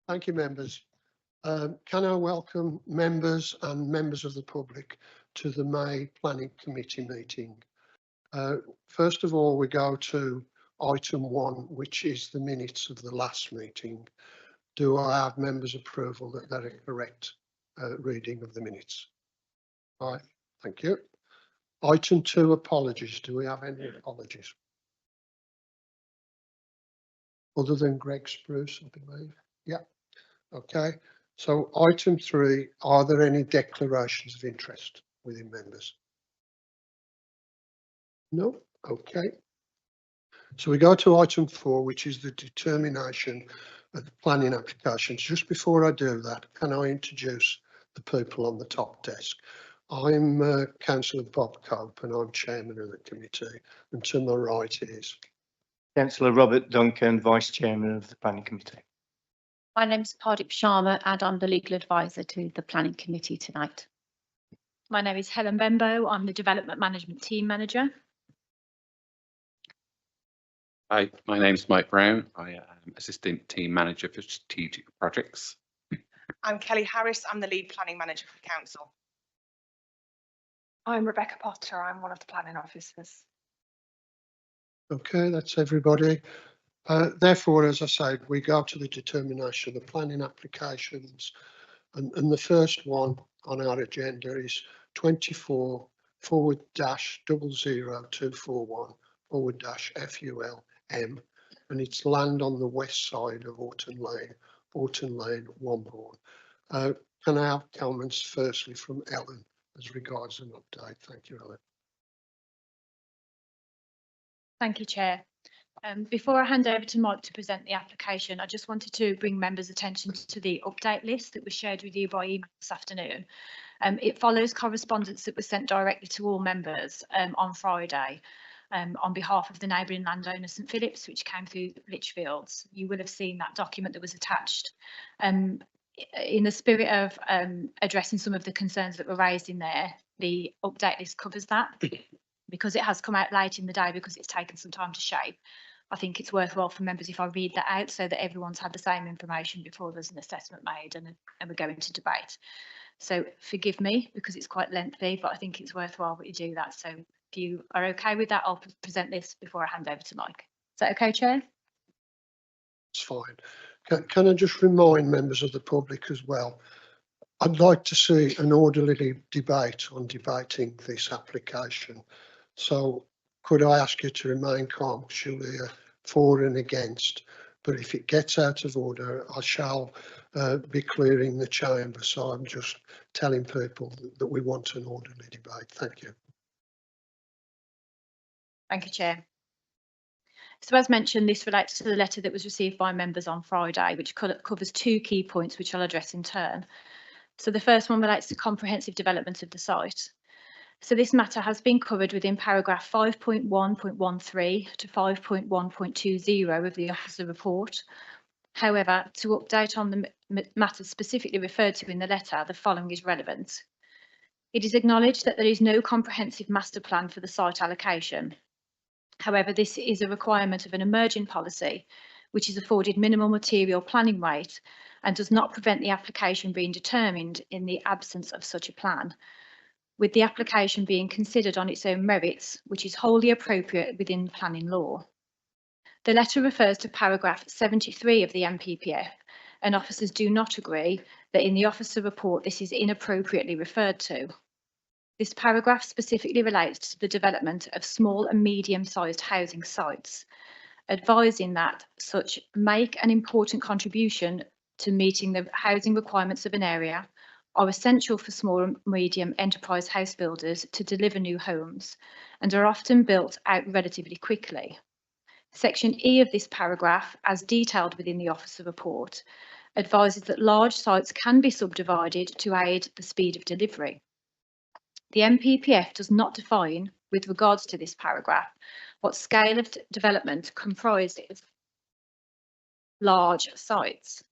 Thank you, members. Can I welcome members and members of the public to the May Planning Committee meeting? First of all, we go to item 1, which is the minutes of the last meeting. Do I have members' approval that that is correct reading of the minutes? All right, thank you. Item 2, apologies. Do we have any apologies? Other than Greg Spruce, I believe. Yeah, okay. So item 3, are there any declarations of interest within members? No, okay. So we go to item 4, which is the determination of the planning applications. Just before I do that, can I introduce the people on the top desk? I'm Councillor Bob Cope and I'm chairman of the committee, and to my right is Councillor Robert Duncan, Vice Chairman of the Planning Committee. My name is Pardip Sharma and I'm the legal advisor to the Planning Committee tonight. My name is Helen Bembo. I'm the Development Management Team Manager. Hi, my name is Mike Brown. I am Assistant Team Manager for Strategic Projects. I'm Kelly Harris. I'm the Lead Planning Manager for the Council. I'm Rebecca Potter. I'm one of the planning officers. okay, that's everybody. Therefore, as I said, we go to the determination of the planning applications, and the first one on our agenda is 24/00241/FUL-M, and it's land on the west side of Orton Lane, Womborne. Can I have comments firstly from Ellen as regards an update? Thank you, Ellen. Thank you, Chair. Before I hand over to Mike to present the application, I just wanted to bring members' attention to the update list that was shared with you by email this afternoone. It follows correspondence that was sent directly to all members on Friday on behalf of the neighbouring landowner St Phillips, which came through Litchfields. You will have seen that document that was attached. In the spirit of addressing some of the concerns that were raised in there, the update list covers that. Because it has come out late in the day, because it's taken some time to shape, I think it's worthwhile for members if I read that out so that everyone's had the same information before there's an assessment made and we go into debate. So forgive me because it's quite lengthy, but I think it's worthwhile that you do that. So if you are okay with that, I'll present this before I hand over to Mike. Is that okay, Chair? It's fine. Can I just remind members of the public as well, I'd like to see an orderly debate on debating this application. So could I ask you to remain calm? You'll hear for and against, but if it gets out of order, I shall be clearing the chamber. So I'm just telling people that we want an orderly debate. Thank you. Thank you, Chair. So as mentioned, this relates to the letter that was received by members on Friday, which covers 2 key points, which I'll address in turn. So the first one relates to comprehensive development of the site. So this matter has been covered within paragraph 5.1.13 to 5.1.20 of the Officer Report. However, to update on the matters specifically referred to in the letter, the following is relevant. It is acknowledged that there is no comprehensive master plan for the site allocation. However, this is a requirement of an emerging policy, which is afforded minimal material planning rate and does not prevent the application being determined in the absence of such a plan, with the application being considered on its own merits, which is wholly appropriate within planning law. The letter refers to paragraph 73 of the NPPF, and officers do not agree that in the Officer Report this is inappropriately referred to. This paragraph specifically relates to the development of small and medium-sized housing sites, advising that such make an important contribution to meeting the housing requirements of an area, are essential for small and medium enterprise house builders to deliver new homes, and are often built out relatively quickly. Section E of this paragraph, as detailed within the Officer Report, advises that large sites can be subdivided to aid the speed of delivery. The NPPF does not define, with regards to this paragraph, what scale of development comprises large sites.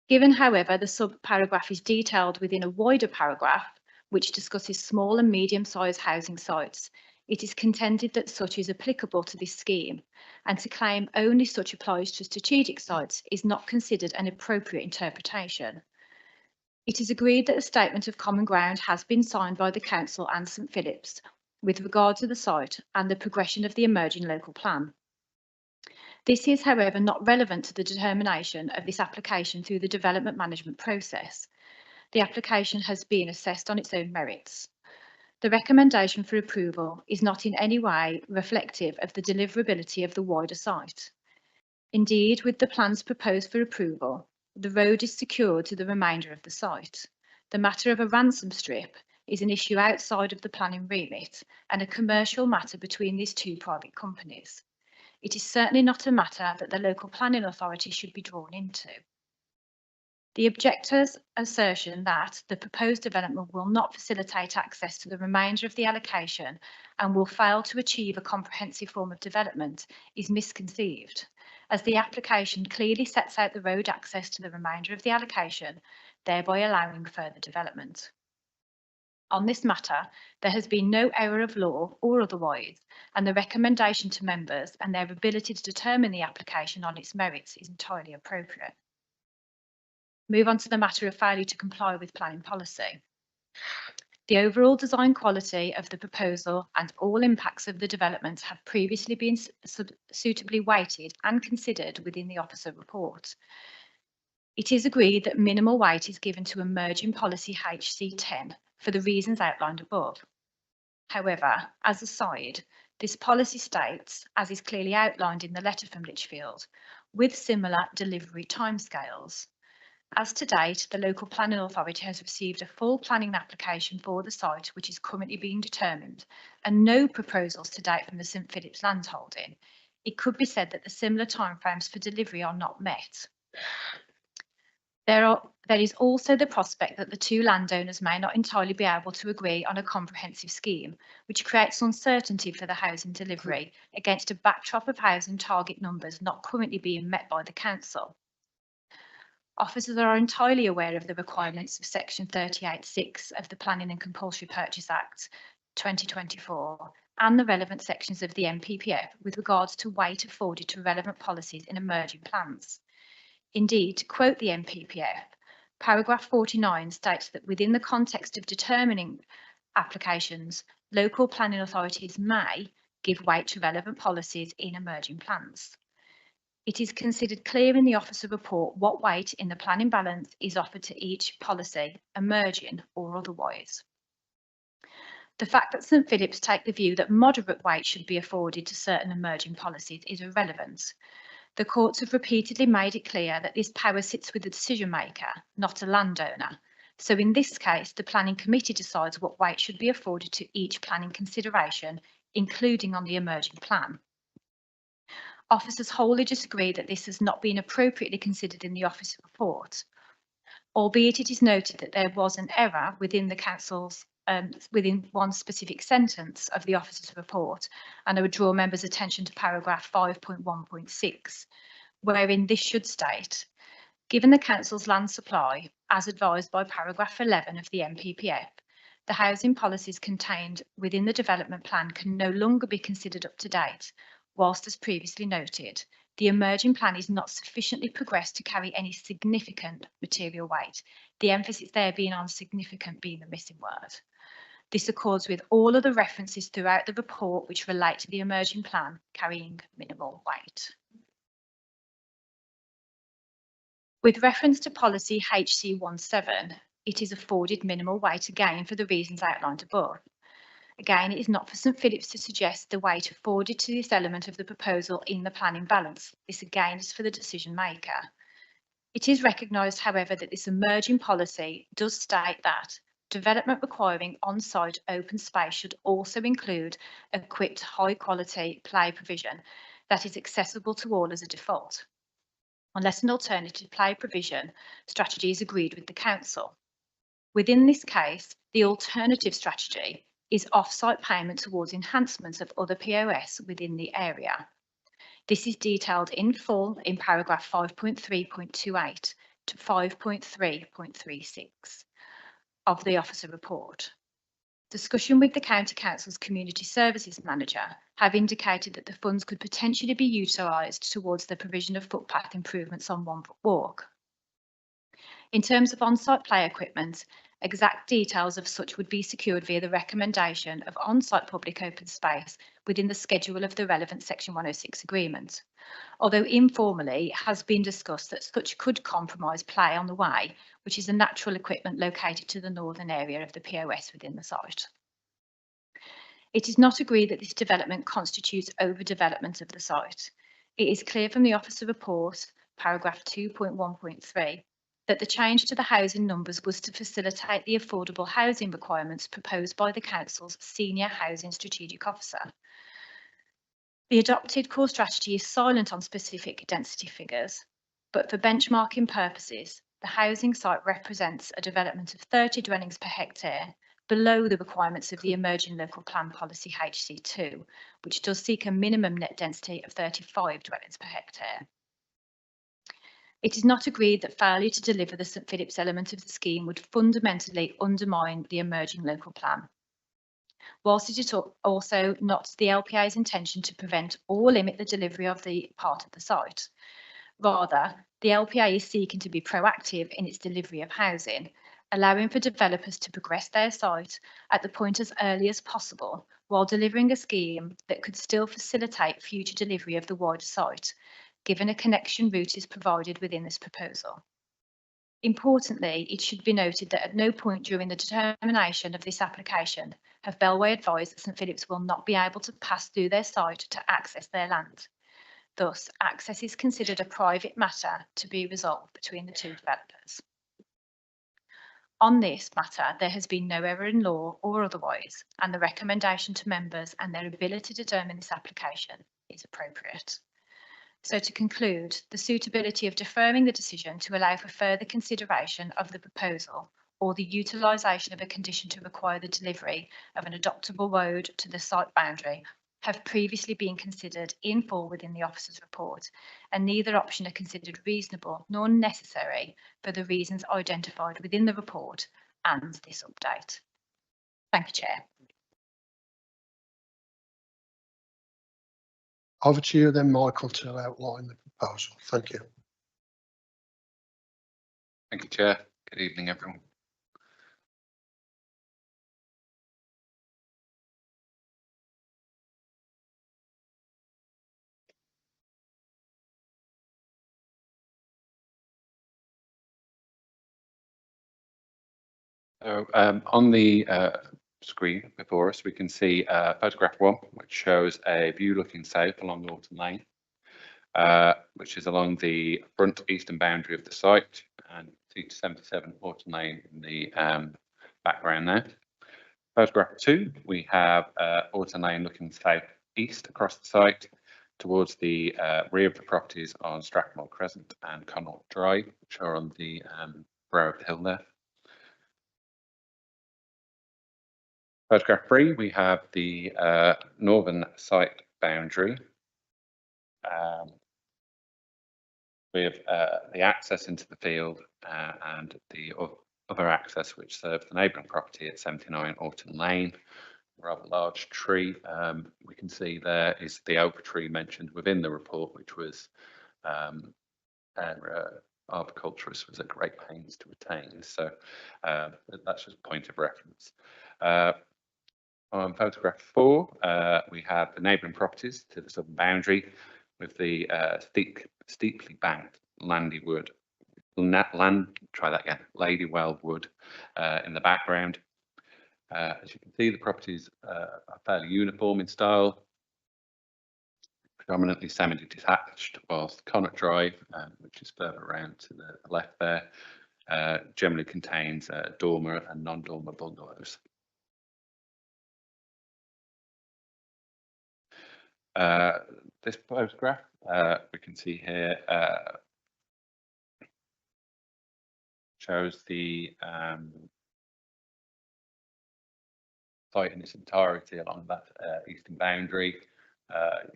Given, however, the sub-paragraph is detailed within a wider paragraph, which discusses small and medium-sized housing sites, It is contended that such is applicable to this scheme, and to claim only such applies to strategic sites is not considered an appropriate interpretation. It is agreed that a statement of common ground has been signed by the Council and St Phillips with regard to the site and the progression of the emerging local plan. This is, however, not relevant to the determination of this application through the development management process. The application has been assessed on its own merits. The recommendation for approval is not in any way reflective of the deliverability of the wider site. Indeed, with the plans proposed for approval, the road is secured to the remainder of the site. The matter of a ransom strip is an issue outside of the planning remit and a commercial matter between these two private companies. It is certainly not a matter that the local planning authority should be drawn into. The objector's assertion that the proposed development will not facilitate access to the remainder of the allocation and will fail to achieve a comprehensive form of development is misconceived, as the application clearly sets out the road access to the remainder of the allocation, thereby allowing further development. On this matter, there has been no error of law or otherwise, and the recommendation to members and their ability to determine the application on its merits is entirely appropriate. Move on to the matter of failure to comply with planning policy. The overall design quality of the proposal and all impacts of the development have previously been suitably weighted and considered within the officer report. It is agreed that minimal weight is given to emerging policy HC10 for the reasons outlined above. However, as a side, this policy states, as is clearly outlined in the letter from Lichfield, with similar delivery timescales. As to date, the local planning authority has received a full planning application for the site, which is currently being determined, and no proposals to date from the St Phillips landholding. It could be said that the similar timeframes for delivery are not met. There is also the prospect that the two landowners may not entirely be able to agree on a comprehensive scheme, which creates uncertainty for the housing delivery against a backdrop of housing target numbers not currently being met by the council. Officers are entirely aware of the requirements of Section 38(6) of the Planning and Compulsory Purchase Act 2024 and the relevant sections of the NPPF with regards to weight afforded to relevant policies in emerging plans. Indeed, to quote the NPPF, paragraph 49 states that within the context of determining applications, local planning authorities may give weight to relevant policies in emerging plans. It is considered clear in the officer report what weight in the planning balance is offered to each policy, emerging or otherwise. The fact that St Phillips take the view that moderate weight should be afforded to certain emerging policies is irrelevant. The courts have repeatedly made it clear that this power sits with the decision maker, not a landowner. So in this case, the planning committee decides what weight should be afforded to each planning consideration, including on the emerging plan. Officers wholly disagree that this has not been appropriately considered in the officer report, albeit it is noted that there was an error within the council's within one specific sentence of the officer's report, and I would draw members' attention to paragraph 5.1.6, wherein this should state, given the council's land supply, as advised by paragraph 11 of the NPPF, the housing policies contained within the development plan can no longer be considered up to date, whilst as previously noted, the emerging plan is not sufficiently progressed to carry any significant material weight, the emphasis there being on significant being the missing word. This accords with all of the references throughout the report which relate to the emerging plan carrying minimal weight. With reference to policy HC17, it is afforded minimal weight again for the reasons outlined above. Again, it is not for St Phillips to suggest the weight afforded to this element of the proposal in the planning balance. This again is for the decision maker. It is recognised, however, that this emerging policy does state that development requiring on-site open space should also include equipped high-quality play provision that is accessible to all as a default, unless an alternative play provision strategy is agreed with the council. Within this case, the alternative strategy is off-site payment towards enhancements of other POS within the area. This is detailed in full in paragraph 5.3.28 to 5.3.36 of the officer report. Discussion with the County Council's Community Services Manager have indicated that the funds could potentially be utilised towards the provision of footpath improvements on One Foot Walk. In terms of on-site play equipment, exact details of such would be secured via the recommendation of on-site public open space within the schedule of the relevant Section 106 agreement. Although informally, it has been discussed that such could compromise play on the way, which is a natural equipment located to the northern area of the POS within the site. It is not agreed that this development constitutes overdevelopment of the site. It is clear from the Officer Report, paragraph 2.1.3, that the change to the housing numbers was to facilitate the affordable housing requirements proposed by the Council's Senior Housing Strategic Officer. The adopted core strategy is silent on specific density figures, but for benchmarking purposes, the housing site represents a development of 30 dwellings per hectare, below the requirements of the emerging local plan policy HC2, which does seek a minimum net density of 35 dwellings per hectare. It is not agreed that failure to deliver the St Phillips element of the scheme would fundamentally undermine the emerging local plan. Whilst it is also not the LPA's intention to prevent or limit the delivery of the part of the site. Rather, the LPA is seeking to be proactive in its delivery of housing, allowing for developers to progress their site at the point as early as possible, while delivering a scheme that could still facilitate future delivery of the wider site, given a connection route is provided within this proposal. Importantly, it should be noted that at no point during the determination of this application have Bellway advised that St Phillips will not be able to pass through their site to access their land. Thus, access is considered a private matter to be resolved between the two developers. On this matter, there has been no error in law or otherwise, and the recommendation to members and their ability to determine this application is appropriate. So to conclude, the suitability of deferring the decision to allow for further consideration of the proposal or the utilisation of a condition to require the delivery of an adoptable road to the site boundary have previously been considered in full within the Officer's Report, and neither option are considered reasonable nor necessary for the reasons identified within the report and this update. Thank you, Chair. Over to you then, Michael, to outline the proposal. Thank you. Thank you, Chair. Good evening, everyone. So on the screen before us, we can see photograph 1, which shows a view looking south along Norton Lane, which is along the front eastern boundary of the site, and see 77 Norton Lane in the background there. Photograph 2, we have Norton Lane looking south east across the site towards the rear of the properties on Strathmore Crescent and Connaught Drive, which are on the brow of the hill there. Photograph 3, we have the northern site boundary with the access into the field and the other access which serves the neighbouring property at 79 Orton Lane. A rather large tree. We can see there is the oak tree mentioned within the report, which was arboriculturist was at great pains to retain. So that's just a point of reference. On photograph 4, we have the neighbouring properties to the southern boundary with the steeply banked Ladywell wood in the background. As you can see, the properties are fairly uniform in style, predominantly semi-detached, whilst Connaught Drive, which is further around to the left there, generally contains dormer and non-dormer bungalows. This photograph we can see here shows the site in its entirety along that eastern boundary.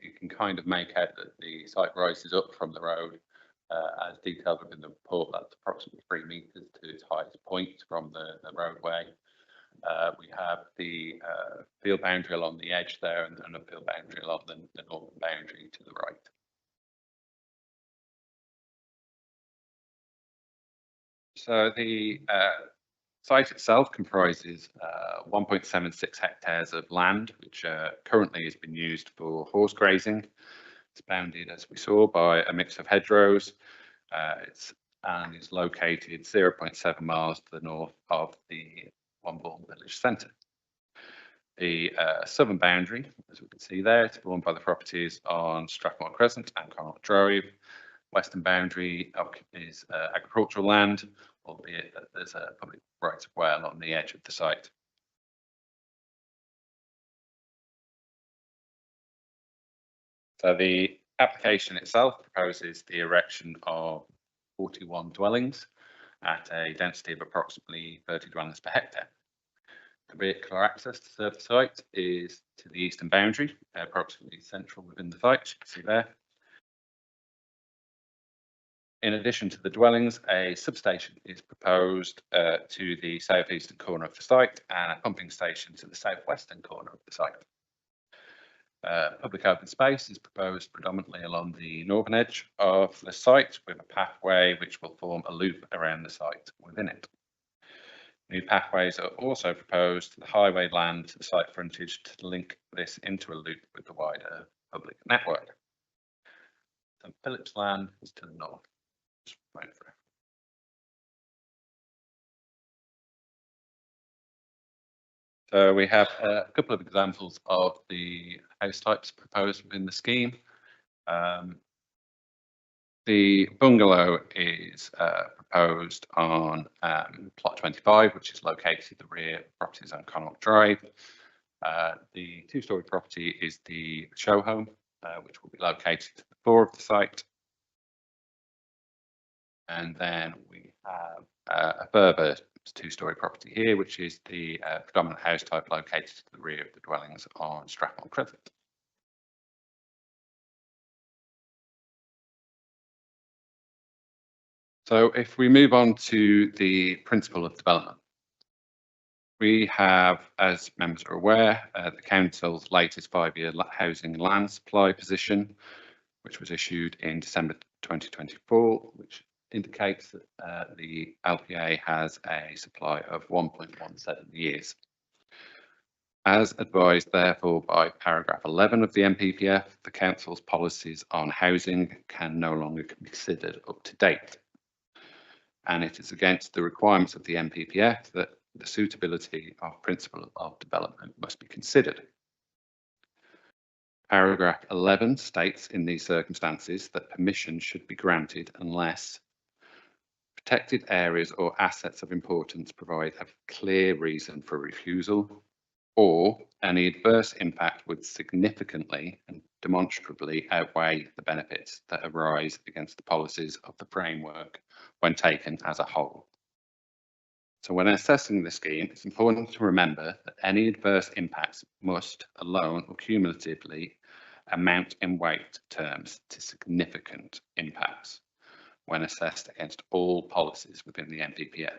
You can kind of make out that the site rises up from the road as detailed within the report. That's approximately 3 metres to its highest point from the roadway. We have the field boundary along the edge there and a field boundary along the northern boundary to the right. So the site itself comprises 1.76 hectares of land, which currently has been used for horse grazing. It's bounded, as we saw, by a mix of hedgerows. And is located 0.7 miles to the north of the Wombourne village centre. The southern boundary, as we can see there, is formed by the properties on Strathmore Crescent and Connaught Drive. Western boundary is agricultural land, albeit that there's a public right of way along the edge of the site. So the application itself proposes the erection of 41 dwellings at a density of approximately 30 dwellings per hectare. The vehicular access to serve the site is to the eastern boundary, approximately central within the site, you can see there. In addition to the dwellings, a substation is proposed to the southeastern corner of the site and a pumping station to the southwestern corner of the site. Public open space is proposed predominantly along the northern edge of the site with a pathway which will form a loop around the site within it. New pathways are also proposed to the highway land to the site frontage to link this into a loop with the wider public network. St Philip's Land is to the north. So we have a couple of examples of the house types proposed within the scheme. The bungalow is proposed on plot 25, which is located at the rear of properties on Connaught Drive. The two-storey property is the show home, which will be located to the fore of the site. And then we have a further two-storey property here, which is the predominant house type located to the rear of the dwellings on Strathmore Crescent. So if we move on to the principle of development, we have, as members are aware, the Council's latest 5-year housing land supply position, which was issued in December 2024, which indicates that the LPA has a supply of 1.17 years. As advised, therefore, by paragraph 11 of the NPPF, the Council's policies on housing can no longer be considered up to date. And it is against the requirements of the NPPF that the suitability of principle of development must be considered. Paragraph 11 states in these circumstances that permission should be granted unless protected areas or assets of importance provide a clear reason for refusal, or any adverse impact would significantly and demonstrably outweigh the benefits that arise against the policies of the framework when taken as a whole. So when assessing the scheme, it's important to remember that any adverse impacts must alone or cumulatively amount in weight terms to significant impacts when assessed against all policies within the NPPF.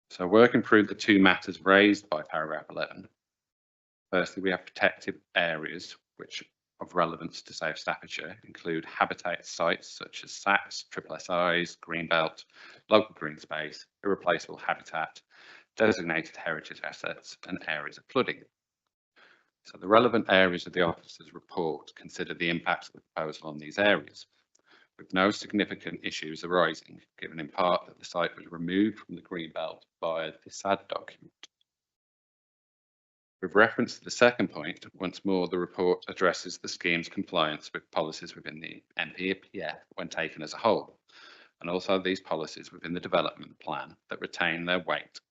So working through the two matters raised by paragraph 11, firstly, we have protected areas which of relevance to South Staffordshire include habitat sites such as SAPs, SSIs, Greenbelt, local green space, irreplaceable habitat, designated heritage assets and areas of flooding. So the relevant areas of the officer's report consider the impacts of the proposal on these areas, with no significant issues arising, given in part that the site was removed from the Greenbelt via the SAD document. With reference to the second point, once more the report addresses the scheme's compliance with policies within the NPPF when taken as a whole, and also these policies within the development plan that retain their weight.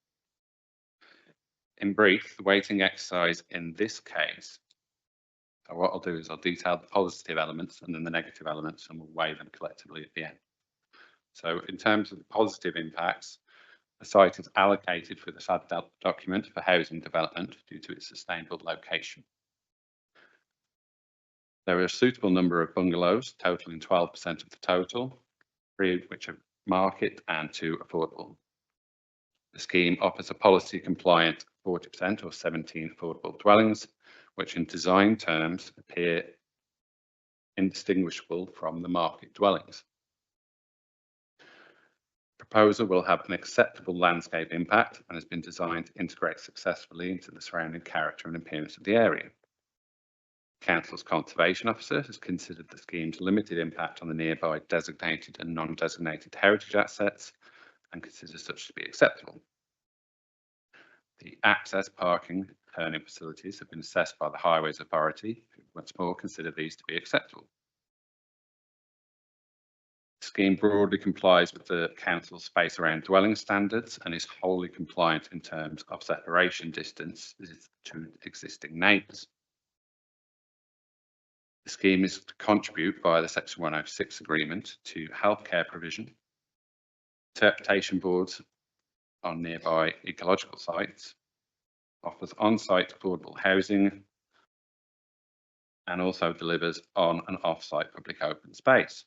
In brief, the weighting exercise in this case, so what I'll do is I'll detail the positive elements and then the negative elements, and we'll weigh them collectively at the end. So in terms of the positive impacts, the site is allocated for the SAD document for housing development due to its sustainable location. There are a suitable number of bungalows, totaling 12% of the total, 3 of which are market and 2 affordable. The scheme offers a policy compliant 40% or 17 affordable dwellings, which in design terms appear indistinguishable from the market dwellings. Proposal will have an acceptable landscape impact and has been designed to integrate successfully into the surrounding character and appearance of the area. Council's Conservation Officer has considered the scheme's limited impact on the nearby designated and non-designated heritage assets and considers such to be acceptable. The access, parking, turning facilities have been assessed by the Highways Authority, who once more consider these to be acceptable. The scheme broadly complies with the Council's space around dwelling standards and is wholly compliant in terms of separation distance to existing neighbours. The scheme is to contribute via the Section 106 agreement to healthcare provision, interpretation boards on nearby ecological sites, offers on-site affordable housing, and also delivers on and off-site public open space.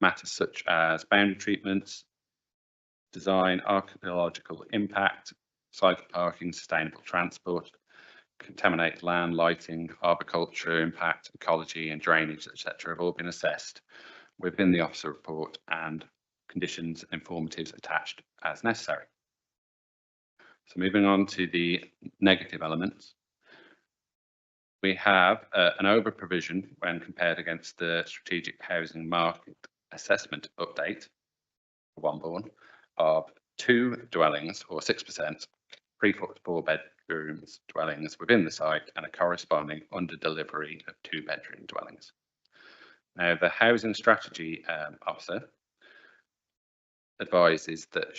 Matters such as boundary treatments, design, archaeological impact, cycle parking, sustainable transport, contaminated land, lighting, arboriculture impact, ecology and drainage, etc. have all been assessed within the officer report and conditions and informatives attached as necessary. So moving on to the negative elements. We have an over provision when compared against the strategic housing market assessment update for Wombourne of 2 dwellings or 6%, 4 bedrooms dwellings within the site and a corresponding under delivery of 2 bedroom dwellings. Now the housing strategy officer advises that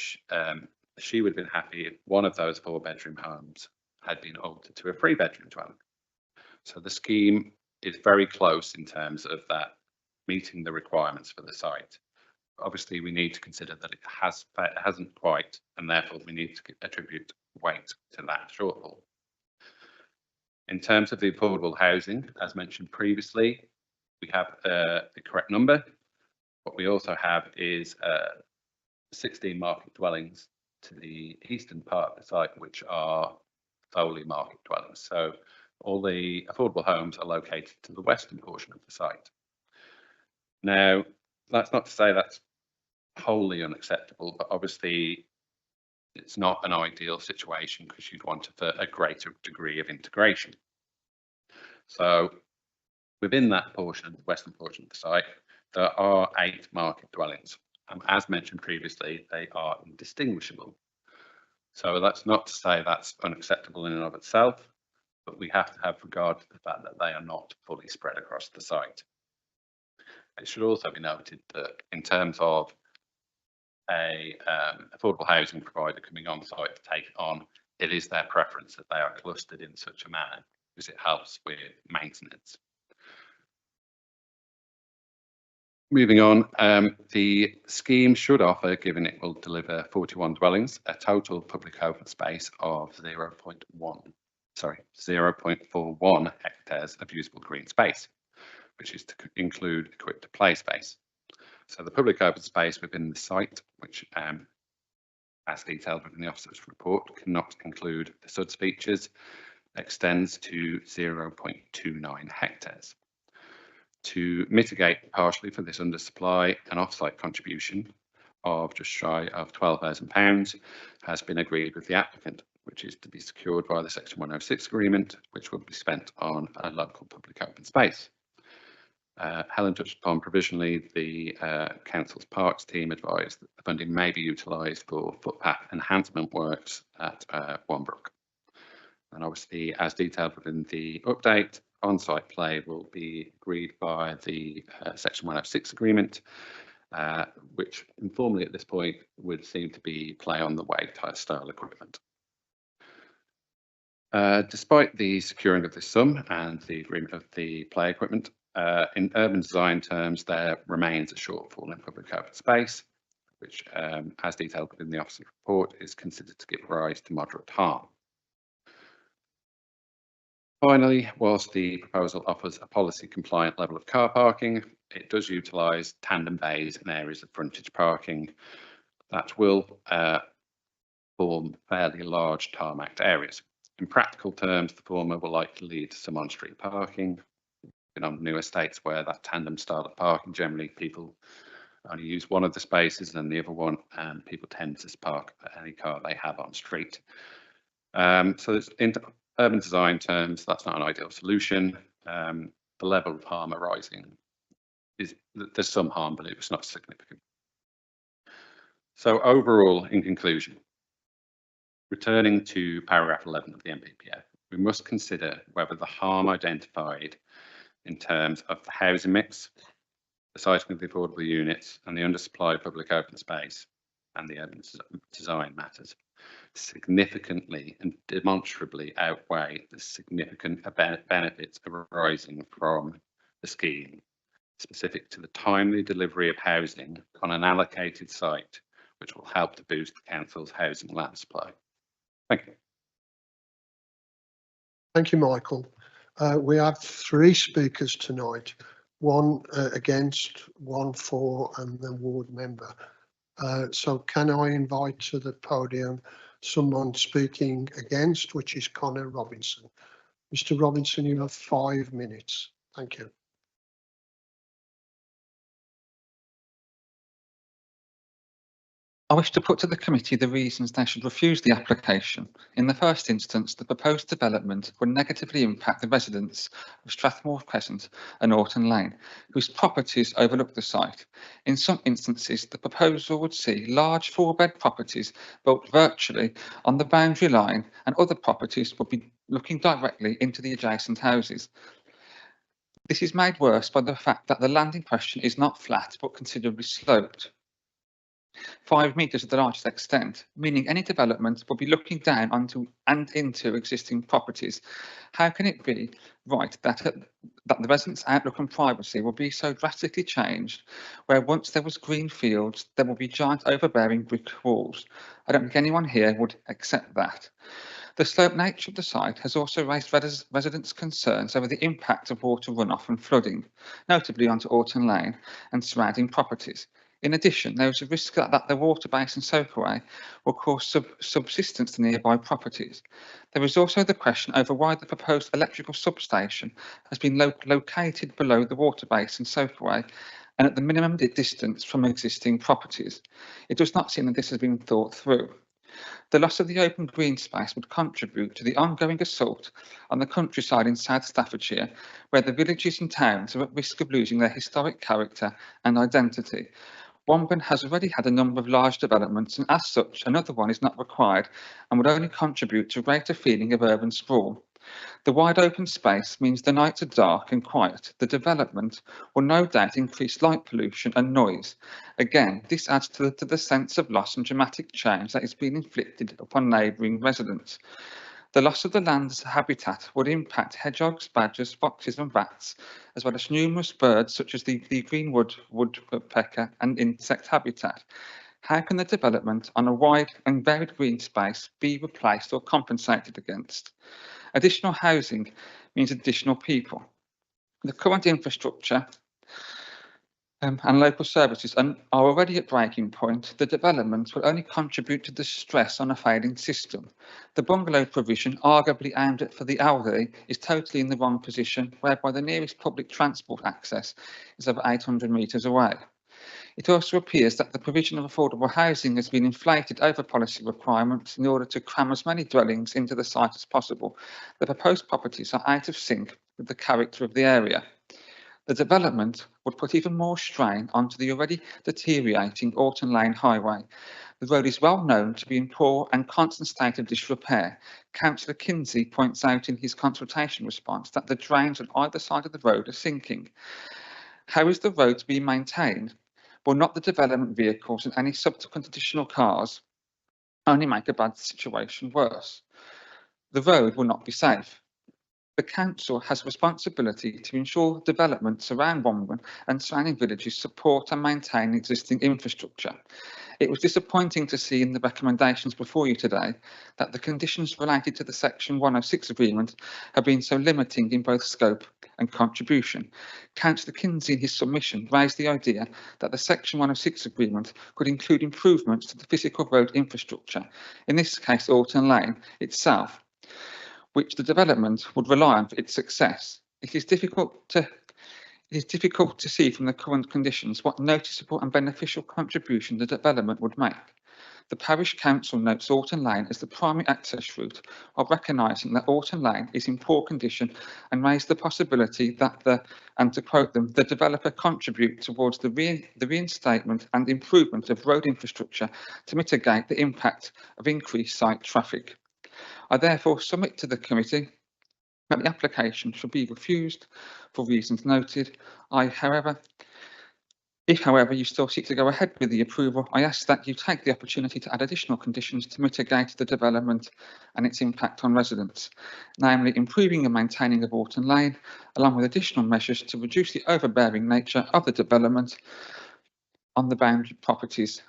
she would have been happy if one of those 4 bedroom homes had been altered to a 3 bedroom dwelling. So the scheme is very close in terms of that meeting the requirements for the site. Obviously, we need to consider that it hasn't quite, and therefore we need to attribute weight to that shortfall. In terms of the affordable housing, as mentioned previously, we have the correct number. What we also have is 16 market dwellings to the eastern part of the site, which are solely market dwellings. So all the affordable homes are located to the western portion of the site. Now, that's not to say that's wholly unacceptable, but obviously it's not an ideal situation because you'd want a greater degree of integration. So within that portion, the western portion of the site, there are 8 market dwellings. As mentioned previously, they are indistinguishable. So that's not to say that's unacceptable in and of itself, but we have to have regard to the fact that they are not fully spread across the site. It should also be noted that in terms of a affordable housing provider coming on site to take it on, it is their preference that they are clustered in such a manner because it helps with maintenance. Moving on, the scheme should offer, given it will deliver 41 dwellings, a total public open space of 0.41 hectares of usable green space, which is to include equipped play space. So the public open space within the site, which as detailed within the officer's report, cannot include the SUDS features, extends to 0.29 hectares. To mitigate partially for this undersupply, an off-site contribution of just shy of £12,000 has been agreed with the applicant, which is to be secured via the Section 106 agreement, which will be spent on a local public open space. Helen touched upon provisionally the Council's Parks team advised that the funding may be utilised for footpath enhancement works at Wanbrook. And obviously, as detailed within the update, on-site play will be agreed by the Section 106 agreement, which informally at this point would seem to be play on the way type style equipment. Despite the securing of this sum and the agreement of the play equipment, in urban design terms, there remains a shortfall in public open space, which, as detailed within the officer's report, is considered to give rise to moderate harm. Finally, whilst the proposal offers a policy compliant level of car parking, it does utilise tandem bays and areas of frontage parking that will form fairly large tarmacked areas. In practical terms, the former will likely lead to some on-street parking. On new estates where that tandem style of parking, generally people only use one of the spaces and the other one, and people tend to park any car they have on street. So in urban design terms, that's not an ideal solution. The level of harm arising there's some harm, but it's not significant. So overall, in conclusion, returning to paragraph 11 of the NPPF, we must consider whether the harm identified in terms of the housing mix, the sizing of the affordable units, and the undersupply of public open space and the urban design matters significantly and demonstrably outweigh the significant benefits arising from the scheme, specific to the timely delivery of housing on an allocated site, which will help to boost the council's housing land supply. Thank you. Thank you, Michael. We have 3 speakers tonight, 1 against, 1 for, and the ward member. So can I invite to the podium someone speaking against, which is Connor Robinson. Mr. Robinson, you have 5 minutes. Thank you. I wish to put to the committee the reasons they should refuse the application. In the first instance, the proposed development would negatively impact the residents of Strathmore Crescent and Orton Lane, whose properties overlook the site. In some instances, the proposal would see large 4-bed properties built virtually on the boundary line, and other properties would be looking directly into the adjacent houses. This is made worse by the fact that the land in question is not flat but considerably sloped, 5 metres at the largest extent, meaning any development will be looking down onto and into existing properties. How can it be right that the residents' outlook on privacy will be so drastically changed, where once there was green fields, there will be giant overbearing brick walls? I don't think anyone here would accept that. The sloped nature of the site has also raised residents' concerns over the impact of water runoff and flooding, notably onto Orton Lane and surrounding properties. In addition, there is a risk that the water basin soakaway will cause subsidence to nearby properties. There is also the question over why the proposed electrical substation has been located below the water basin soakaway and at the minimum distance from existing properties. It does not seem that this has been thought through. The loss of the open green space would contribute to the ongoing assault on the countryside in South Staffordshire, where the villages and towns are at risk of losing their historic character and identity. Womben has already had a number of large developments, and as such, another one is not required and would only contribute to a greater feeling of urban sprawl. The wide open space means the nights are dark and quiet. The development will no doubt increase light pollution and noise. Again, this adds to the sense of loss and dramatic change that is being inflicted upon neighbouring residents. The loss of the land's habitat would impact hedgehogs, badgers, foxes and bats, as well as numerous birds such as the green woodpecker and insect habitat. How can the development on a wide and varied green space be replaced or compensated against? Additional housing means additional people. The current infrastructure and local services are already at breaking point. The development will only contribute to the stress on a failing system. The bungalow provision, arguably aimed for the elderly, is totally in the wrong position, whereby the nearest public transport access is over 800 metres away. It also appears that the provision of affordable housing has been inflated over policy requirements in order to cram as many dwellings into the site as possible. The proposed properties are out of sync with the character of the area. The development would put even more strain onto the already deteriorating Orton Lane highway. The road is well known to be in poor and constant state of disrepair. Councillor Kinsey points out in his consultation response that the drains on either side of the road are sinking. How is the road to be maintained? Will not the development vehicles and any subsequent additional cars only make a bad situation worse? The road will not be safe. The council has a responsibility to ensure developments around Womben and surrounding villages support and maintain existing infrastructure. It was disappointing to see in the recommendations before you today that the conditions related to the Section 106 agreement have been so limiting in both scope and contribution. Councillor Kinsey, in his submission, raised the idea that the Section 106 agreement could include improvements to the physical road infrastructure, in this case Alton Lane itself, which the development would rely on for its success. It is difficult to see from the current conditions what noticeable and beneficial contribution the development would make. The Parish Council notes Alton Lane as the primary access route, while recognising that Alton Lane is in poor condition, and raised the possibility that and to quote them, the developer contribute towards the reinstatement and improvement of road infrastructure to mitigate the impact of increased site traffic. I therefore submit to the committee that the application should be refused for reasons noted. If, however, you still seek to go ahead with the approval, I ask that you take the opportunity to add additional conditions to mitigate the development and its impact on residents, namely improving and maintaining of Alton Lane, along with additional measures to reduce the overbearing nature of the development on the boundary properties.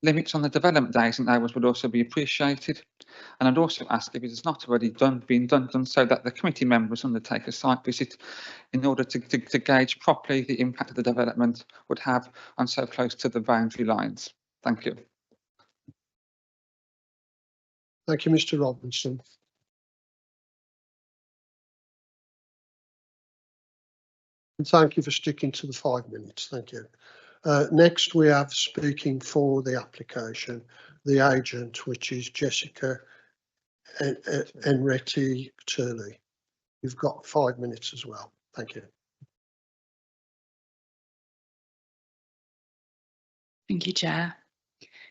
Limits on the development days and hours would also be appreciated. And I'd also ask, if it has not already been done so that the committee members undertake a site visit in order to gauge properly the impact of the development would have on so close to the boundary lines. Thank you. Thank you, Mr. Robinson. And thank you for sticking to the 5 minutes. Thank you. Next, we have speaking for the application, the agent, which is Jessica Enretti Turley. You've got 5 minutes as well. Thank you. Thank you, Chair.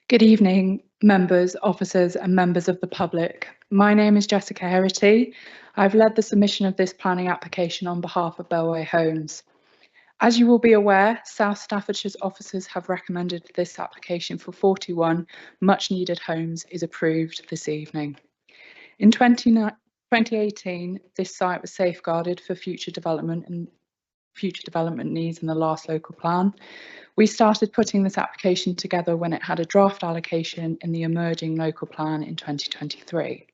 Good evening, members, officers and members of the public. My name is Jessica Herity. I've led the submission of this planning application on behalf of Bellway Homes. As you will be aware, South Staffordshire's officers have recommended this application for 41 much needed homes is approved this evening. In 2018, this site was safeguarded for future development needs in the last local plan. We started putting this application together when it had a draft allocation in the emerging local plan in 2023.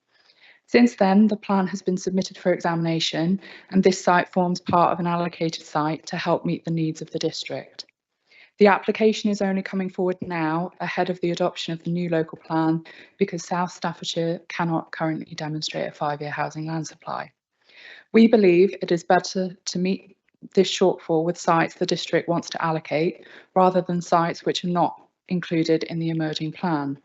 Since then, the plan has been submitted for examination, and this site forms part of an allocated site to help meet the needs of the district. The application is only coming forward now ahead of the adoption of the new local plan because South Staffordshire cannot currently demonstrate a 5-year housing land supply. We believe it is better to meet this shortfall with sites the district wants to allocate rather than sites which are not included in the emerging plan.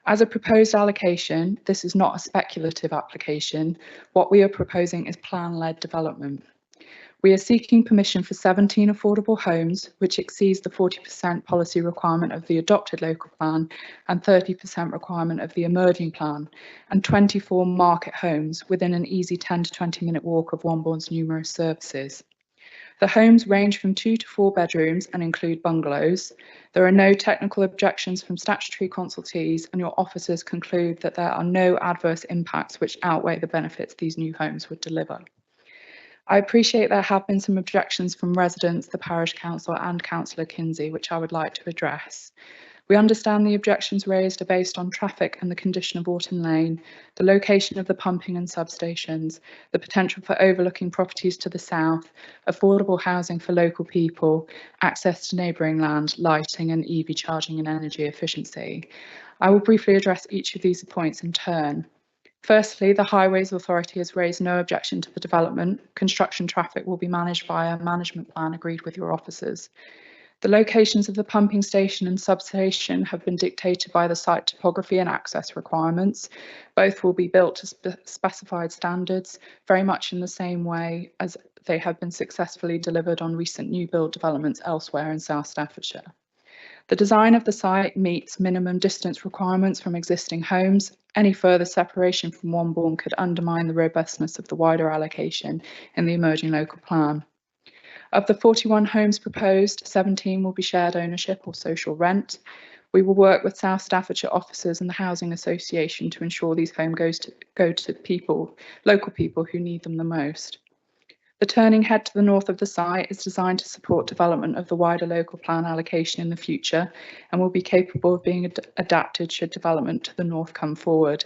As a proposed allocation, this is not a speculative application. What we are proposing is plan-led development. We are seeking permission for 17 affordable homes, which exceeds the 40% policy requirement of the adopted local plan and 30% requirement of the emerging plan, and 24 market homes within an easy 10 to 20-minute walk of Wombourne's numerous services. The homes range from 2 to 4 bedrooms and include bungalows. There are no technical objections from statutory consultees, and your officers conclude that there are no adverse impacts which outweigh the benefits these new homes would deliver. I appreciate there have been some objections from residents, the Parish Council and Councillor Kinsey, which I would like to address. We understand the objections raised are based on traffic and the condition of Alton Lane, the location of the pumping and substations, the potential for overlooking properties to the south, affordable housing for local people, access to neighbouring land, lighting and EV charging and energy efficiency. I will briefly address each of these points in turn. Firstly, the Highways Authority has raised no objection to the development. Construction traffic will be managed by a management plan agreed with your officers. The locations of the pumping station and substation have been dictated by the site topography and access requirements. Both will be built to specified standards, very much in the same way as they have been successfully delivered on recent new build developments elsewhere in South Staffordshire. The design of the site meets minimum distance requirements from existing homes. Any further separation from Wombourne could undermine the robustness of the wider allocation in the emerging local plan. Of the 41 homes proposed, 17 will be shared ownership or social rent. We will work with South Staffordshire officers and the Housing Association to ensure these homes go to local people who need them the most. The turning head to the north of the site is designed to support development of the wider local plan allocation in the future and will be capable of being adapted should development to the north come forward.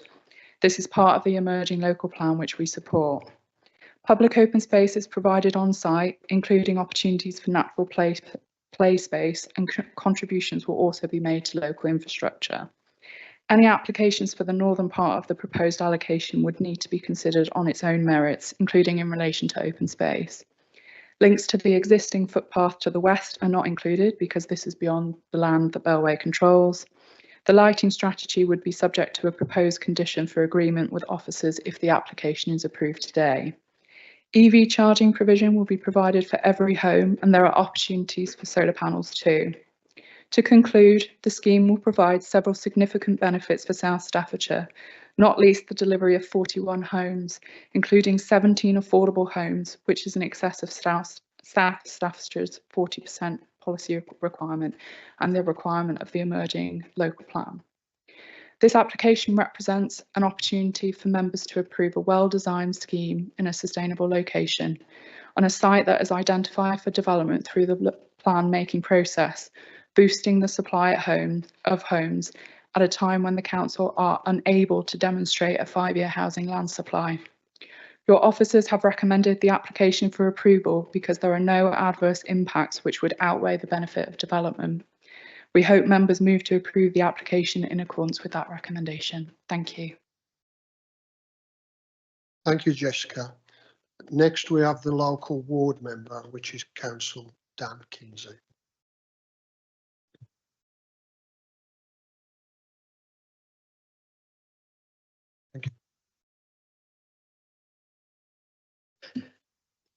This is part of the emerging local plan which we support. Public open space is provided on site, including opportunities for natural play space, and contributions will also be made to local infrastructure. Any applications for the northern part of the proposed allocation would need to be considered on its own merits, including in relation to open space. Links to the existing footpath to the west are not included because this is beyond the land that Bellway controls. The lighting strategy would be subject to a proposed condition for agreement with officers if the application is approved today. EV charging provision will be provided for every home, and there are opportunities for solar panels too. To conclude, the scheme will provide several significant benefits for South Staffordshire, not least the delivery of 41 homes, including 17 affordable homes, which is in excess of South Staffordshire's 40% policy requirement and the requirement of the emerging local plan. This application represents an opportunity for members to approve a well-designed scheme in a sustainable location on a site that is identified for development through the plan making process, boosting the supply of homes at a time when the council are unable to demonstrate a 5-year housing land supply. Your officers have recommended the application for approval because there are no adverse impacts which would outweigh the benefit of development. We hope members move to approve the application in accordance with that recommendation. Thank you. Thank you, Jessica. Next, we have the local ward member, which is Councillor Dan Kinsey. Thank you.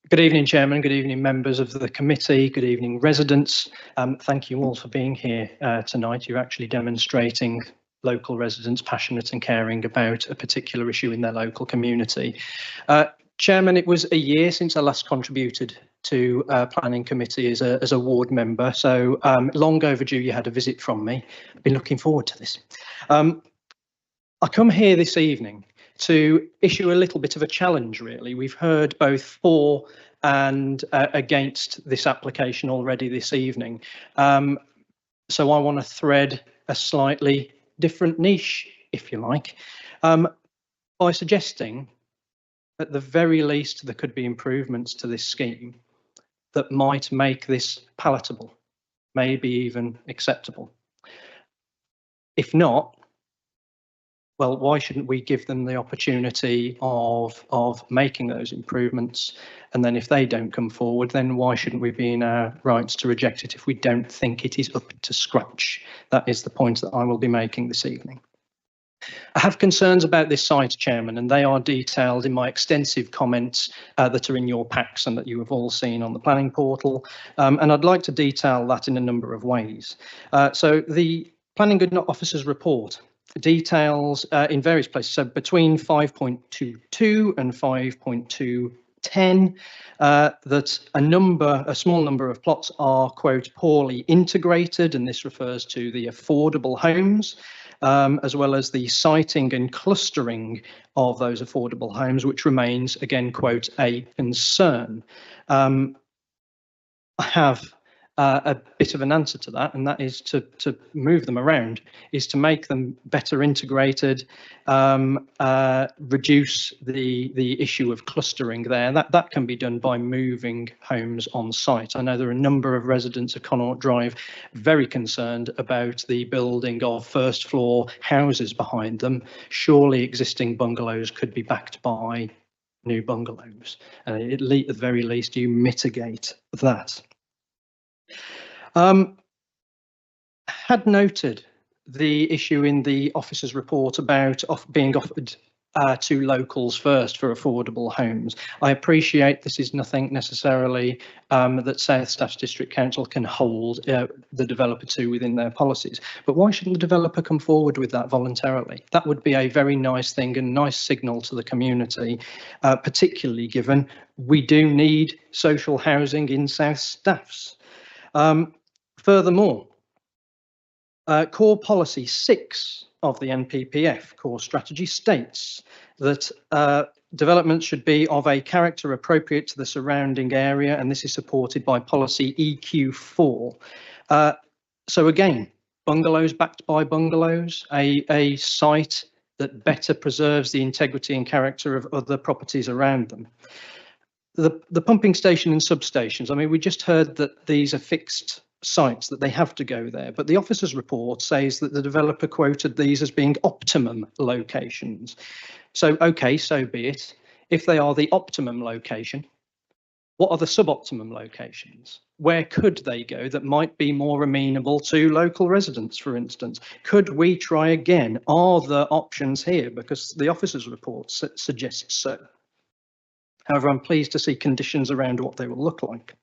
Good evening, Chairman. Good evening, members of the committee. Good evening, residents. Thank you all for being here tonight. You're actually demonstrating local residents passionate and caring about a particular issue in their local community. Chairman, it was a year since I last contributed to planning committee as a ward member, so long overdue you had a visit from me. I've been looking forward to this. I come here this evening to issue a little bit of a challenge, really. We've heard both for and against this application already this evening. So I want to thread a slightly different niche, if you like, by suggesting at the very least there could be improvements to this scheme that might make this palatable, maybe even acceptable. If not, well, why shouldn't we give them the opportunity of making those improvements? And then if they don't come forward, then why shouldn't we be in our rights to reject it if we don't think it is up to scratch? That is the point that I will be making this evening. I have concerns about this site, Chairman, and they are detailed in my extensive comments that are in your packs and that you have all seen on the planning portal. And I'd like to detail that in a number of ways. So the Planning Good Officer's report details in various places, so between 5.22 and 5.210, that a small number of plots are, quote, poorly integrated, and this refers to the affordable homes, as well as the siting and clustering of those affordable homes, which remains, again, quote, a concern. I have a bit of an answer to that, and that is to move them around, is to make them better integrated, reduce the issue of clustering there. That can be done by moving homes on site. I know there are a number of residents of Connaught Drive very concerned about the building of first floor houses behind them. Surely existing bungalows could be backed by new bungalows, and at the very least you mitigate that. Had noted the issue in the officer's report about being offered to locals first for affordable homes. I appreciate this is nothing necessarily that South Staffs District Council can hold the developer to within their policies, but why shouldn't the developer come forward with that voluntarily? That would be a very nice thing and nice signal to the community, particularly given we do need social housing in South Staffs. Furthermore, core policy 6 of the NPPF core strategy states that development should be of a character appropriate to the surrounding area, and this is supported by policy EQ4. So again, bungalows backed by bungalows, a site that better preserves the integrity and character of other properties around them. the pumping station and substations, I mean, we just heard that these are fixed sites, that they have to go there, but the officer's report says that the developer quoted these as being optimum locations. So, okay, so be it. If they are the optimum location, what are the suboptimum locations? Where could they go that might be more amenable to local residents, for instance? Could we try again? Are there options here? Because the officer's report suggests so. However, I'm pleased to see conditions around what they will look like.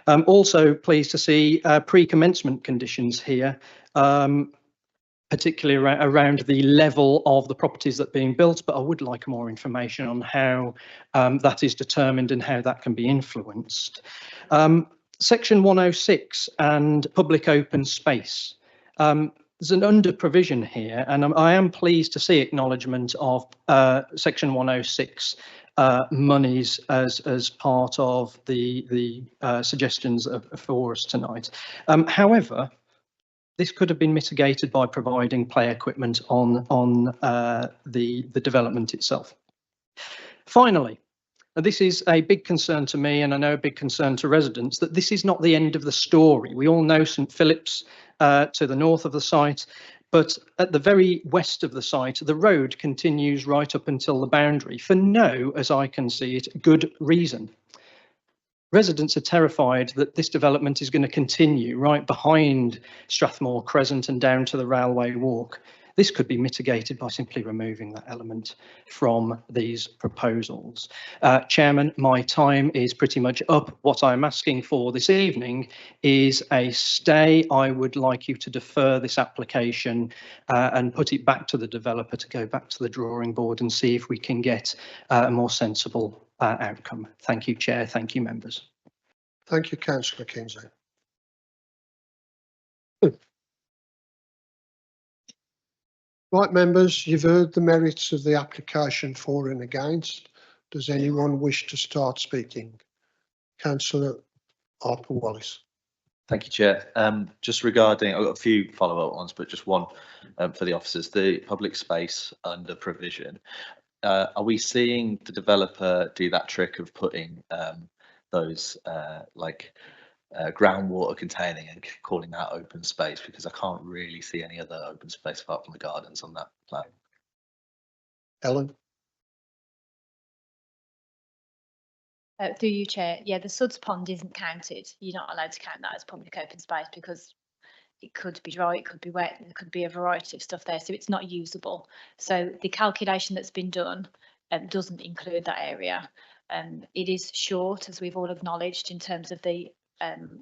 I'm also pleased to see pre-commencement conditions here, particularly around the level of the properties that are being built, but I would like more information on how that is determined and how that can be influenced. Section 106 and public open space. There's an under provision here, and I am pleased to see acknowledgement of Section 106 monies as part of the suggestions for us tonight. However, this could have been mitigated by providing play equipment on the development itself. Finally, and this is a big concern to me, and I know a big concern to residents, that this is not the end of the story. We all know St Philip's to the north of the site, but at the very west of the site, the road continues right up until the boundary for no, as I can see it, good reason. Residents are terrified that this development is going to continue right behind Strathmore Crescent and down to the Railway Walk. This could be mitigated by simply removing that element from these proposals. Chairman, my time is pretty much up. What I'm asking for this evening is a stay. I would like you to defer this application and put it back to the developer to go back to the drawing board and see if we can get a more sensible outcome. Thank you, Chair. Thank you, members. Thank you, Councillor Kingsley. Right, members, you've heard the merits of the application for and against. Does anyone wish to start speaking? Councillor Harper Wallis. Thank you, Chair. Just regarding, I've got a few follow-up ones, but just one for the officers. The public space under provision. Are we seeing the developer do that trick of putting those groundwater containing and calling that open space? Because I can't really see any other open space apart from the gardens on that plan. Ellen? Through you, Chair. Yeah, the Suds Pond isn't counted. You're not allowed to count that as public open space because it could be dry, it could be wet, there could be a variety of stuff there, so it's not usable. So the calculation that's been done doesn't include that area. It is short, as we've all acknowledged, in terms of the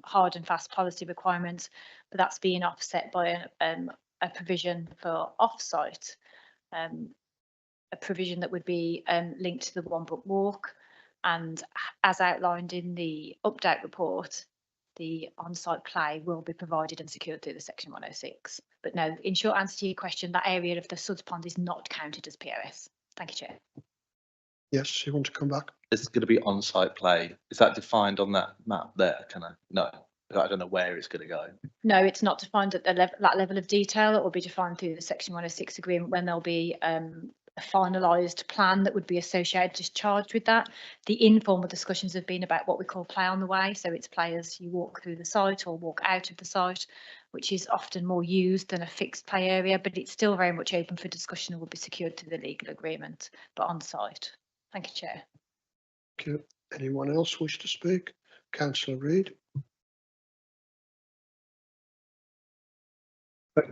hard and fast policy requirements, but that's being offset by a provision for off-site, a provision that would be linked to the One Brook Walk, and as outlined in the update report, the on-site play will be provided and secured through the Section 106. But no, in short answer to your question, that area of the Suds Pond is not counted as POS. Thank you, Chair. Yes, you want to come back? It's going to be on-site play. Is that defined on that map there? No, I don't know where it's going to go. No, it's not defined at that level of detail. It will be defined through the Section 106 agreement when there'll be a finalised plan that would be associated, discharged with that. The informal discussions have been about what we call play on the way. So it's play as you walk through the site or walk out of the site, which is often more used than a fixed play area, but it's still very much open for discussion and will be secured through the legal agreement, but on site. Thank you, Chair. Thank you. Anyone else wish to speak? Councillor Reid.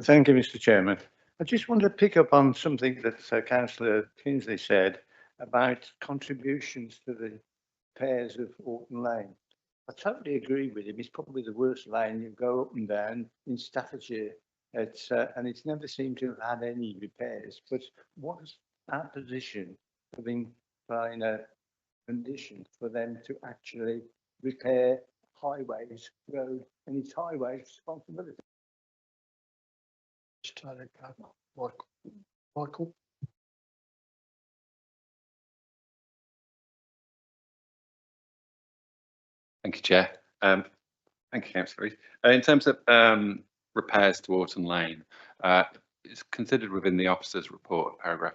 Thank you, Mr. Chairman. I just want to pick up on something that Councillor Kingsley said about contributions to the repairs of Orton Lane. I totally agree with him. It's probably the worst lane you go up and down in Staffordshire. And it's never seemed to have had any repairs. But what is our position of being in a condition for them to actually repair highways, road, and it's highways responsibility? Michael. Thank you, Chair. Thank you, Councillor Reid. In terms of repairs to Orton Lane, it's considered within the officer's report, paragraph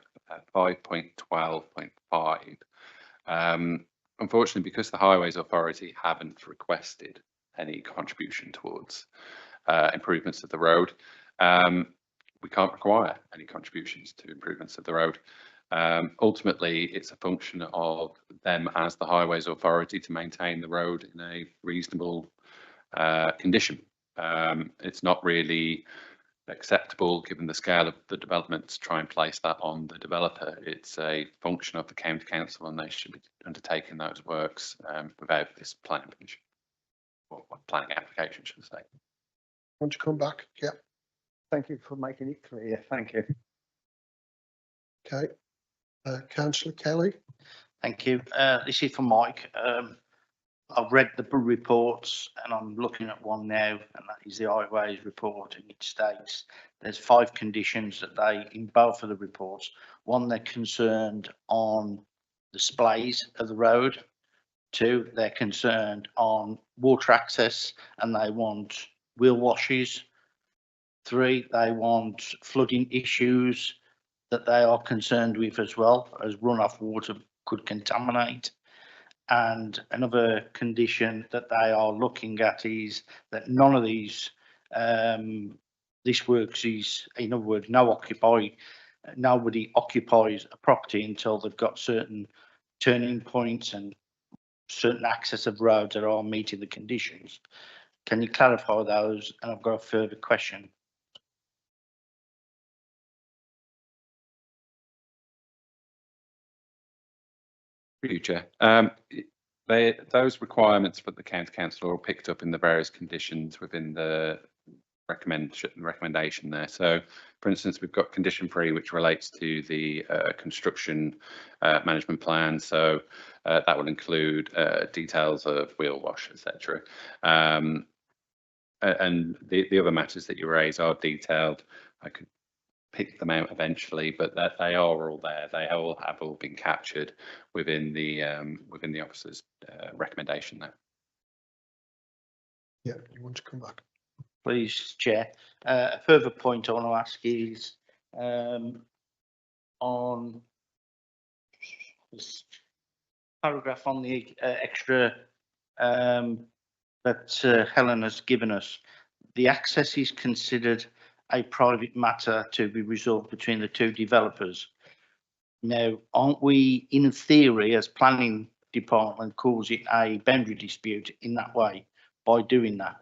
5.12.5, unfortunately, because the Highways Authority haven't requested any contribution towards improvements of the road, we can't require any contributions to improvements of the road. Ultimately, it's a function of them as the Highways Authority to maintain the road in a reasonable condition. It's not really acceptable, given the scale of the development, to try and place that on the developer. It's a function of the county council, and they should be undertaking those works without this planning permission, or planning application, should I say. Want to come back? Yeah, Thank you for making it clear. Thank you. okay. Councillor Kelly? Thank you. This is for Mike. I've read the reports and I'm looking at one now, and that is the Highways report, and it states there's 5 conditions that they, in both of the reports. One, they're concerned on displays of the road. 2, they're concerned on water access and they want wheel washes. 3, they want flooding issues that they are concerned with as well, as runoff water could contaminate. And another condition that they are looking at is that none of these, this works is, in other words, nobody occupies a property until they've got certain turning points and certain access of roads that are meeting the conditions. Can you clarify those? And I've got a further question. Future. Those requirements for the county council are all picked up in the various conditions within the recommendation there. So, for instance, we've got condition 3, which relates to the construction management plan. So that will include details of wheel wash, etc. And the other matters that you raise are detailed. I could pick them out eventually, but that they are all there. They have all been captured within the officer's recommendation there. Yeah, you want to come back? Please, Chair. A further point I want to ask is on this paragraph on the extra that Helen has given us. The access is considered a private matter to be resolved between the 2 developers. Now, aren't we, in theory, as planning department, causing a boundary dispute in that way by doing that?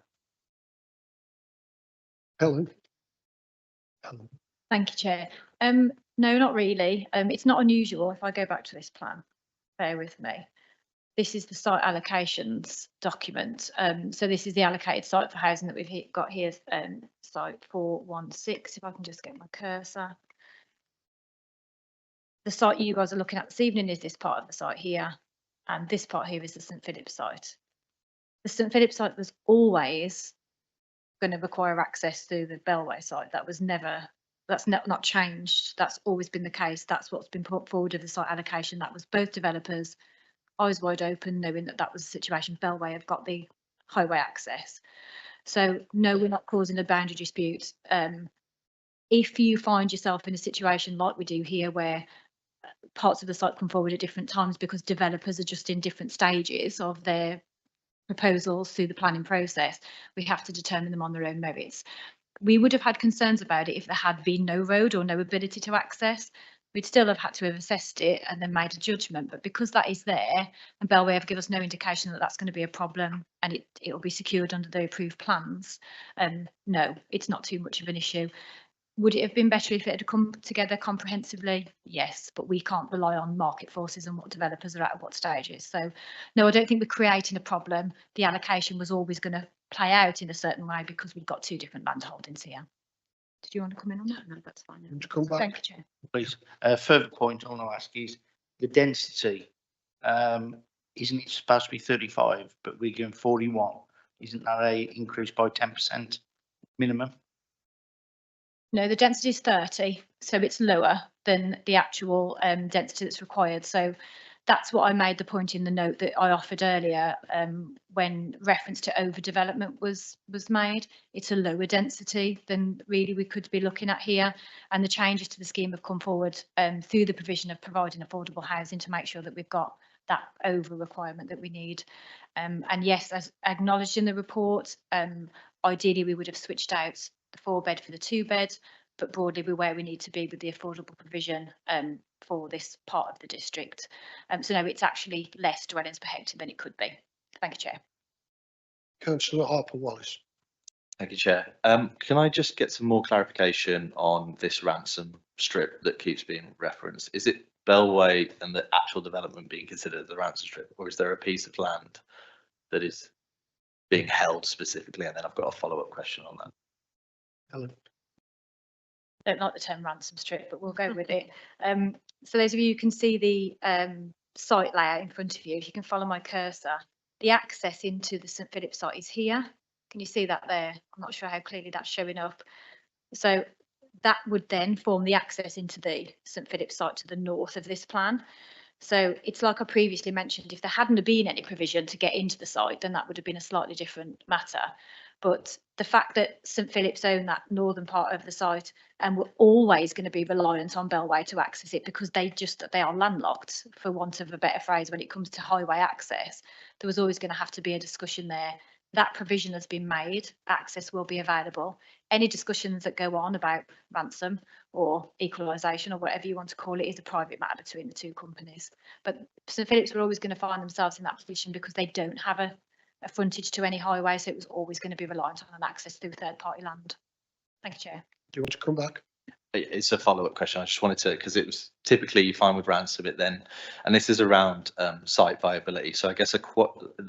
Helen? Thank you, Chair. No, not really. It's not unusual. If I go back to this plan, bear with me. This is the site allocations document. So this is the allocated site for housing that we've got here, site 416, if I can just get my cursor. The site you guys are looking at this evening is this part of the site here, and this part here is the St Philip's site. The St Philip's site was always going to require access through the Bellway site. That was never, that's not changed. That's always been the case. That's what's been put forward of the site allocation. That was both developers eyes wide open, knowing that that was the situation. Bellway have got the highway access. So no, we're not causing a boundary dispute. If you find yourself in a situation like we do here, where parts of the site come forward at different times because developers are just in different stages of their proposals through the planning process, we have to determine them on their own merits. We would have had concerns about it if there had been no road or no ability to access. We'd still have had to have assessed it and then made a judgment, but because that is there and Bellway have given us no indication that that's going to be a problem and it will be secured under the approved plans, no, it's not too much of an issue. Would it have been better if it had come together comprehensively? Yes, but we can't rely on market forces and what developers are at what stages. So no, I don't think we're creating a problem. The allocation was always going to play out in a certain way because we've got 2 different land holdings here. Did you want to come in on that? No, that's fine. Want to come back? Thank you, Chair. Please. Further point I want to ask is the density. Isn't it supposed to be 35, but we're going 41? Isn't that a increase by 10% minimum? No, the density is 30, so it's lower than the actual density that's required. So that's what I made the point in the note that I offered earlier when reference to overdevelopment was made. It's a lower density than really we could be looking at here, and the changes to the scheme have come forward through the provision of providing affordable housing to make sure that we've got that over requirement that we need. And yes, as acknowledged in the report, ideally we would have switched out the 4-bed for the 2-bed, but broadly we're where we need to be with the affordable provision for this part of the district. So no, it's actually less dwellings per hectare than it could be. Thank you, Chair. Councillor Harper Wallis. Thank you, Chair. Can I just get some more clarification on this ransom strip that keeps being referenced? Is it Bellway and the actual development being considered the ransom strip, or is there a piece of land that is being held specifically? And then I've got a follow-up question on that. Helen. Don't like the term ransom strip, but we'll go with it. So those of you who can see the site layout in front of you, if you can follow my cursor, the access into the St Philip's site is here. Can you see that there? I'm not sure how clearly that's showing up. So that would then form the access into the St Philip's site to the north of this plan. So it's like I previously mentioned, if there hadn't been any provision to get into the site, then that would have been a slightly different matter. But the fact that St Philip's own that northern part of the site and we're always going to be reliant on Bellway to access it because they are landlocked, for want of a better phrase, when it comes to highway access, there was always going to have to be a discussion there. That provision has been made, access will be available. Any discussions that go on about ransom or equalisation or whatever you want to call it is a private matter between the two companies. But St Philip's were always going to find themselves in that position because they don't have a frontage to any highway, so it was always going to be reliant on an access through third-party land. Thank you, Chair. Do you want to come back? It's a follow-up question. I just wanted to, because it was typically you find with ransom it then, and this is around site viability. So I guess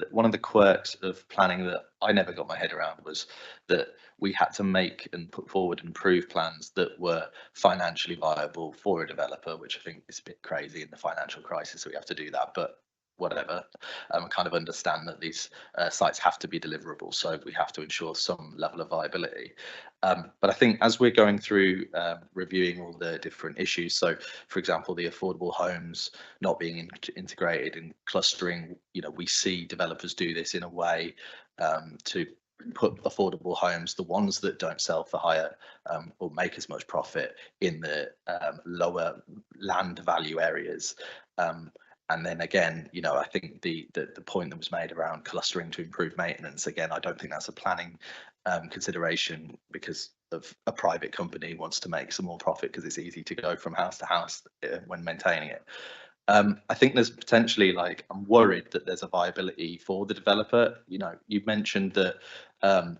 one of the quirks of planning that I never got my head around was that we had to make and put forward and prove plans that were financially viable for a developer, which I think is a bit crazy in the financial crisis that we have to do that, but whatever. I kind of understand that these sites have to be deliverable, so we have to ensure some level of viability. But I think as we're going through reviewing all the different issues, so for example, the affordable homes not being integrated and clustering, we see developers do this in a way to put affordable homes, the ones that don't sell for higher or make as much profit, in the lower land value areas. And then again, I think the point that was made around clustering to improve maintenance, again, I don't think that's a planning consideration because of a private company wants to make some more profit because it's easy to go from house to house when maintaining it. I think there's potentially, I'm worried that there's a viability for the developer. You mentioned that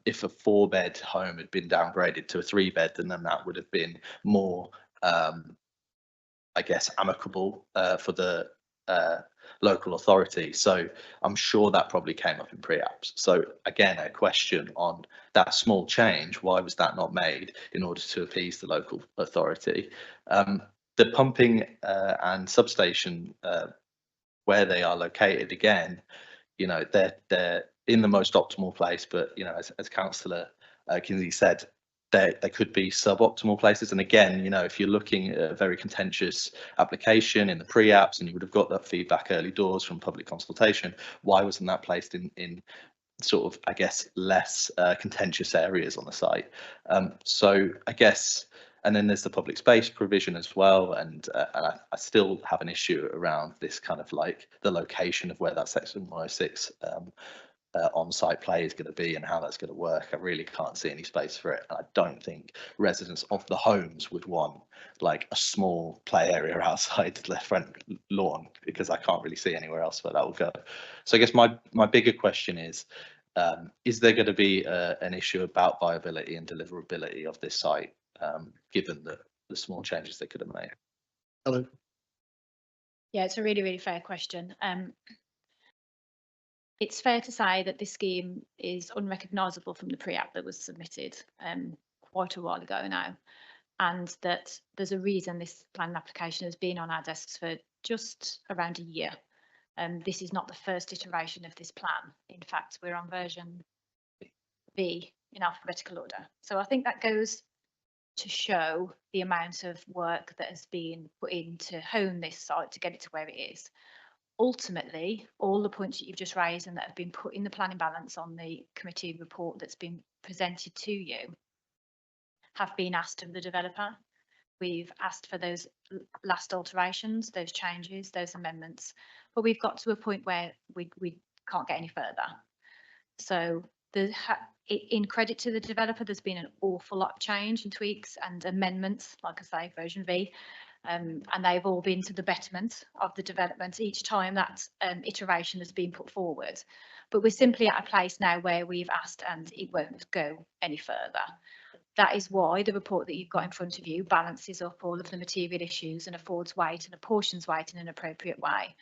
if a 4-bed home had been downgraded to a 3-bed, then that would have been more, I guess, amicable for the local authority. So I'm sure that probably came up in pre-apps. So again, a question on that small change, why was that not made in order to appease the local authority? The pumping and substation, where they are located, again, they're in the most optimal place, but as Councillor Kinsey said, there could be suboptimal places. And again, if you're looking at a very contentious application in the pre-apps and you would have got that feedback early doors from public consultation, why wasn't that placed in sort of, I guess, less contentious areas on the site? So I guess, and then there's the public space provision as well. And I still have an issue around this kind of the location of where that section 106 on-site play is going to be and how that's going to work. I really can't see any space for it. And I don't think residents of the homes would want a small play area outside their front lawn, because I can't really see anywhere else where that will go. So I guess my bigger question is there going to be an issue about viability and deliverability of this site, given the small changes they could have made? Helen. Yeah, it's a really, really fair question. It's fair to say that this scheme is unrecognisable from the pre-app that was submitted quite a while ago now, and that there's a reason this planning application has been on our desks for just around a year. This is not the first iteration of this plan. In fact, we're on version B in alphabetical order. So I think that goes to show the amount of work that has been put in to hone this site to get it to where it is. Ultimately, all the points that you've just raised and that have been put in the planning balance on the committee report that's been presented to you have been asked of the developer. We've asked for those last alterations, those changes, those amendments. but we've got to a point where we can't get any further. So in credit to the developer, there's been an awful lot of change and tweaks and amendments, like I say, version V. And they've all been to the betterment of the development each time that iteration has been put forward. But we're simply at a place now where we've asked and it won't go any further. That is why the report that you've got in front of you balances up all of the material issues and affords weight and apportions weight in an appropriate way.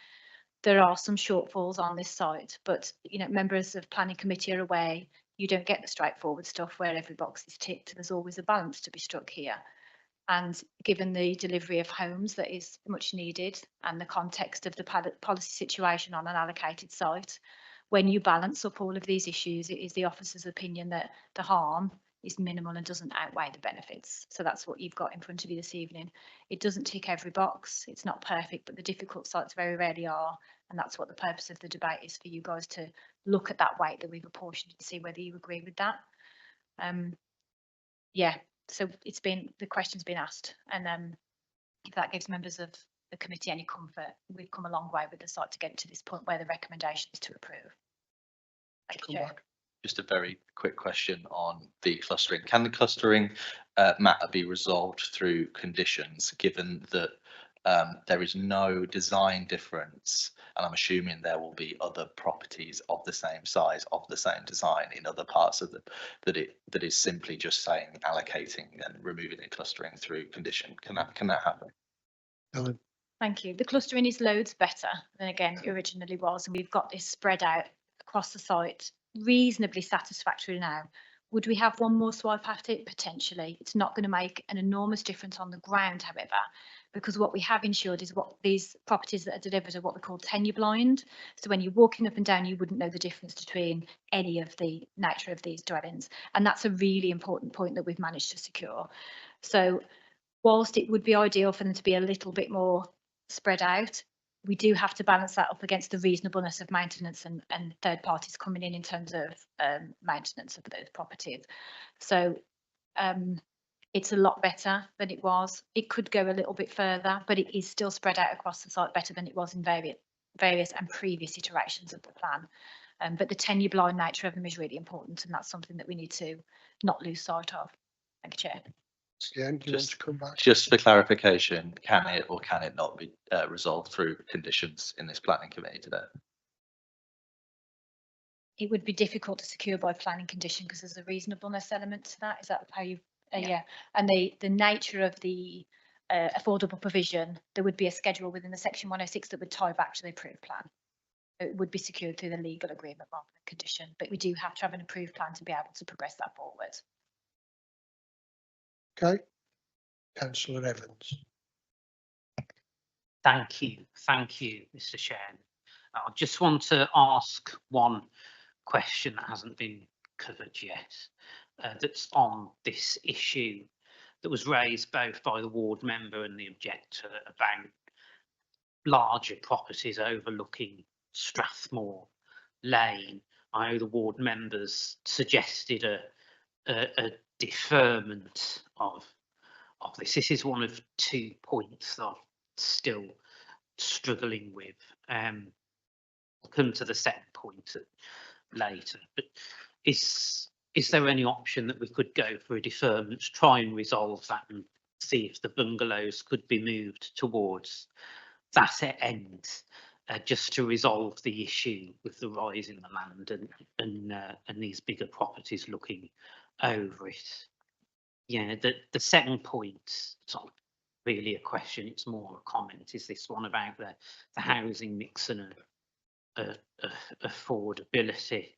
There are some shortfalls on this site, but members of planning committee are aware you don't get the straightforward stuff where every box is ticked. There's always a balance to be struck here. And given the delivery of homes that is much needed and the context of the policy situation on an allocated site, when you balance up all of these issues, it is the officer's opinion that the harm is minimal and doesn't outweigh the benefits. So that's what you've got in front of you this evening. It doesn't tick every box. It's not perfect, but the difficult sites very rarely are. And that's what the purpose of the debate is, for you guys to look at that weight that we've apportioned and see whether you agree with that. Yeah, so the question's been asked. And if that gives members of the committee any comfort, we've come a long way with the site to get to this point where the recommendation is to approve. Thank you, Chair. Just a very quick question on the clustering. Can the clustering matter be resolved through conditions, given that there is no design difference, and I'm assuming there will be other properties of the same size, of the same design in other parts of that is simply just saying allocating and removing the clustering through condition? Can that happen? Helen? Thank you. The clustering is loads better than it originally was, and we've got this spread out across the site reasonably satisfactory now. Would we have one more swipe at it? Potentially. It's not going to make an enormous difference on the ground, however, because what we have ensured is what these properties that are delivered are what we call tenure blind. So when you're walking up and down, you wouldn't know the difference between any of the nature of these dwellings. And that's a really important point that we've managed to secure. So whilst it would be ideal for them to be a little bit more spread out, we do have to balance that up against the reasonableness of maintenance and third parties coming in terms of maintenance of those properties. So it's a lot better than it was. It could go a little bit further, but it is still spread out across the site better than it was in various and previous iterations of the plan. But the tenure blind nature of them is really important, and that's something that we need to not lose sight of. Thank you, Chair. Yeah, do you want to come back? Just for clarification, can it or can it not be resolved through conditions in this planning committee today? It would be difficult to secure by planning condition because there's a reasonableness element to that. Is that how you? Yeah. And the nature of the affordable provision, there would be a schedule within the section 106 that would tie back to the approved plan. It would be secured through the legal agreement rather than condition, but we do have to have an approved plan to be able to progress that forward. Okay. Councillor Evans. Thank you, Mr. Chair. I just want to ask one question that hasn't been covered yet, that's on this issue that was raised both by the ward member and the objector about larger properties overlooking Strathmore Lane. I know the ward members suggested a deferment of this. This is one of 2 points that I'm still struggling with. I'll come to the second point later, but is there any option that we could go for a deferment to try and resolve that and see if the bungalows could be moved towards that end, just to resolve the issue with the rise in the land and these bigger properties looking over it? Yeah, the second point, it's not really a question, it's more a comment, is this one about the housing mix and affordability.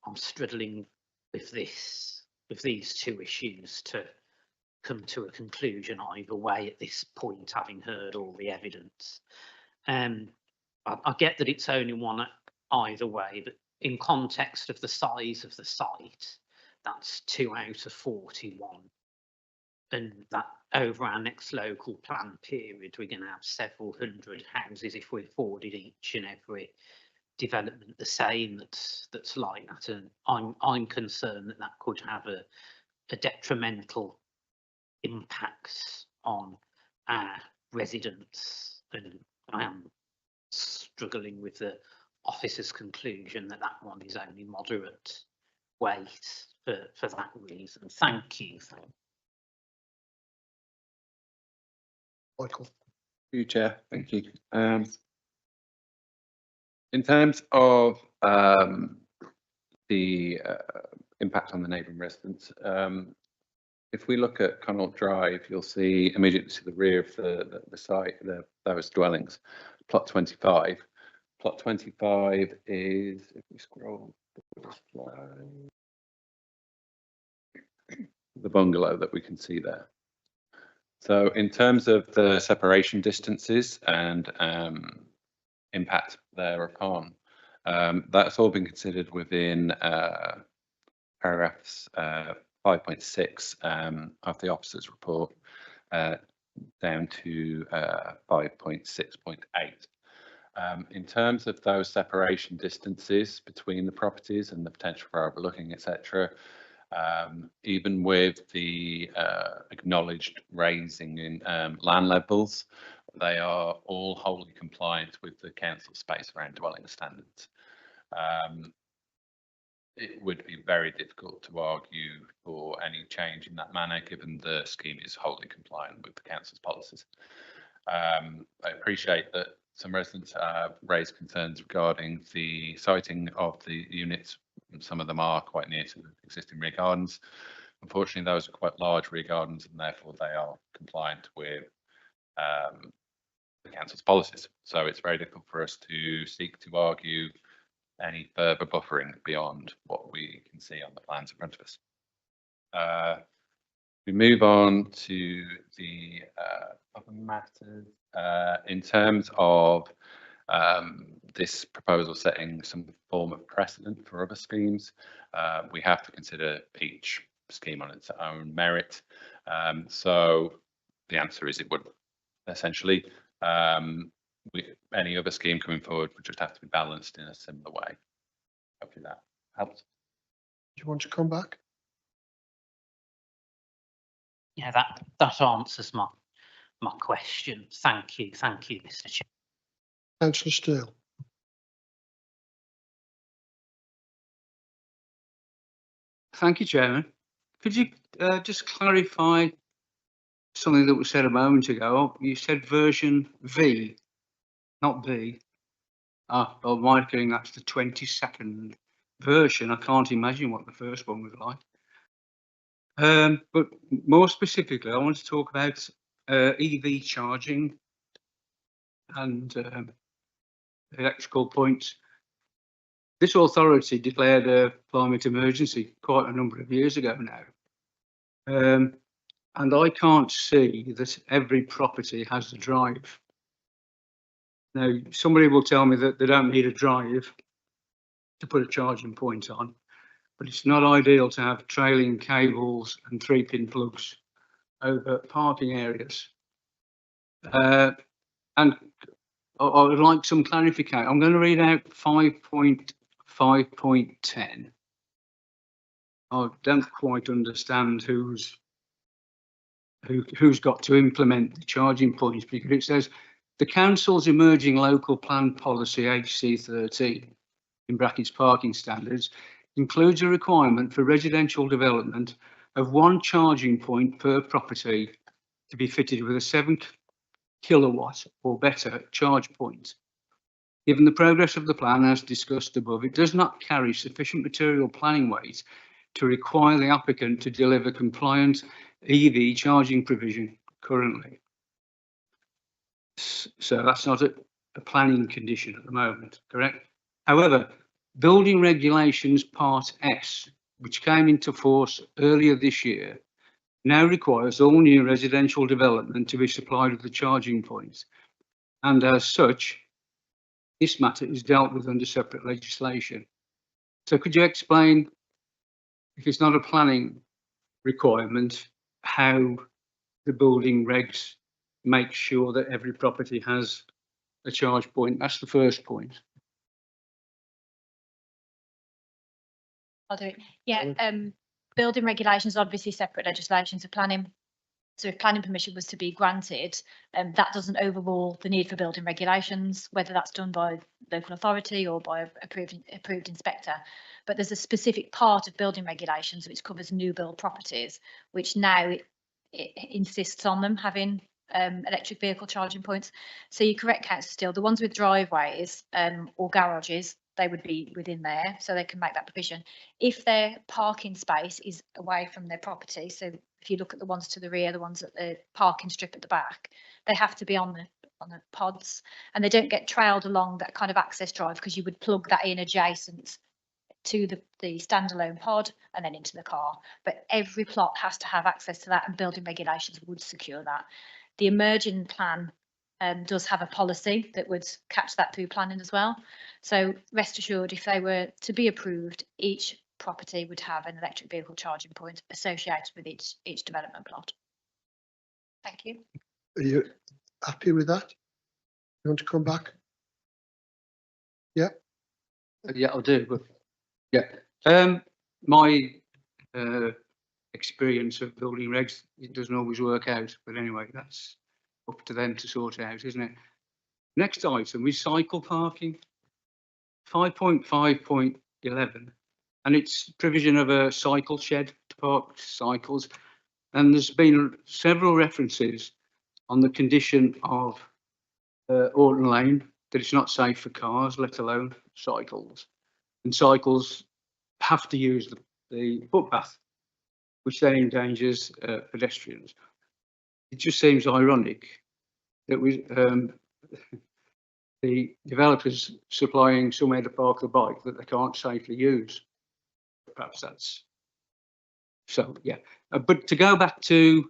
I'm struggling with these 2 issues to come to a conclusion either way at this point, having heard all the evidence. I get that it's only one either way, but in context of the size of the site, that's 2 out of 41. And that over our next local plan period, we're going to have several hundred houses if we afforded each and every development the same that's like that. And I'm concerned that could have a detrimental impact on our residents, and I am struggling with the officer's conclusion that that one is only moderate weight for that reason. Thank you. Michael. Thank you, Chair. Thank you. In terms of the impact on the neighbouring residents, if we look at Connaught Drive, you'll see immediately to the rear of the site, those dwellings, plot 25. Plot 25 is, if we scroll, the bungalow that we can see there. So in terms of the separation distances and impact thereupon, that's all been considered within paragraphs 5.6 of the officer's report down to 5.6.8. In terms of those separation distances between the properties and the potential for overlooking, etc., even with the acknowledged raising in land levels, they are all wholly compliant with the council space around dwelling standards. It would be very difficult to argue for any change in that manner, given the scheme is wholly compliant with the council's policies. I appreciate that some residents have raised concerns regarding the siting of the units. Some of them are quite near to the existing rear gardens. Unfortunately, those are quite large rear gardens, and therefore they are compliant with the council's policies. So it's very difficult for us to seek to argue any further buffering beyond what we can see on the plans in front of us. We move on to the other matters. In terms of this proposal setting some form of precedent for other schemes, we have to consider each scheme on its own merit. So the answer is it would essentially. Any other scheme coming forward would just have to be balanced in a similar way. Hopefully that helps. Do you want to come back? Yeah, that answers my question. Thank you, Mr. Chair. Councillor Steele. Thank you, Chairman. Could you just clarify something that was said a moment ago? You said version V, not B. Well, my feeling that's the 22nd version. I can't imagine what the first one was like. But more specifically, I want to talk about EV charging and electrical points. This authority declared a climate emergency quite a number of years ago now. And I can't see that every property has a drive. Now, somebody will tell me that they don't need a drive to put a charging point on, but it's not ideal to have trailing cables and 3-pin plugs over parking areas. And I would like some clarification. I'm going to read out 5.5.10. I don't quite understand who's got to implement the charging points, because it says the council's emerging local plan policy HC13 in brackets parking standards includes a requirement for residential development of 1 charging point per property to be fitted with a 7 kilowatt or better charge point. Given the progress of the plan as discussed above, it does not carry sufficient material planning weight to require the applicant to deliver compliant EV charging provision currently. So that's not a planning condition at the moment, correct? However, Building Regulations Part S, which came into force earlier this year, now requires all new residential development to be supplied with the charging points. And as such, this matter is dealt with under separate legislation. So could you explain, if it's not a planning requirement, how the building regs make sure that every property has a charge point? That's the first point. I'll do it. Yeah, building regulations, obviously separate legislation to planning. So if planning permission was to be granted, that doesn't overrule the need for building regulations, whether that's done by local authority or by approved inspector. But there's a specific part of building regulations which covers new build properties, which now it insists on them having electric vehicle charging points. So you're correct, Councillor Steele, the ones with driveways or garages, they would be within there, so they can make that provision. If their parking space is away from their property, so if you look at the ones to the rear, the ones at the parking strip at the back, they have to be on the pods, and they don't get trailed along that kind of access drive, because you would plug that in adjacent to the standalone pod and then into the car. But every plot has to have access to that, and building regulations would secure that. The emerging plan does have a policy that would catch that through planning as well. So rest assured, if they were to be approved, each property would have an electric vehicle charging point associated with each development plot. Thank you. Are you happy with that? You want to come back? Yeah. Yeah, I'll do, but yeah. My experience of building regs, it doesn't always work out, but anyway, that's up to them to sort out, isn't it? Next item is cycle parking, 5.5.11, and it's provision of a cycle shed to park cycles. And there's been several references on the condition of Orton Lane, that it's not safe for cars, let alone cycles. And cycles have to use the footpath, which then endangers pedestrians. It just seems ironic that the developers supplying somewhere to park the bike that they can't safely use. Perhaps that's so, yeah. But to go back to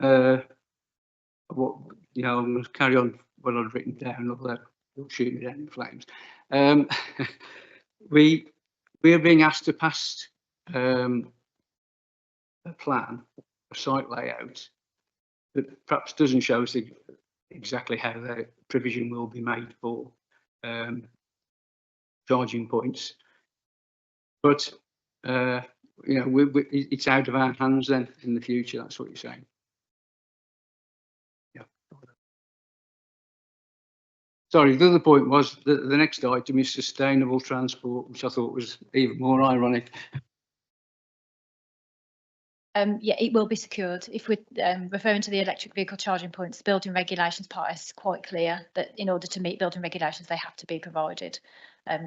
what, you know, I'm going to carry on what I've written down, although you'll shoot me down in flames. We are being asked to pass a plan, a site layout that perhaps doesn't show us exactly how the provision will be made for charging points. But you know, it's out of our hands then in the future. That's what you're saying. Yeah. Sorry, the other point was that the next item is sustainable transport, which I thought was even more ironic. Yeah, it will be secured. If we're referring to the electric vehicle charging points, the building regulations part is quite clear that in order to meet building regulations, they have to be provided.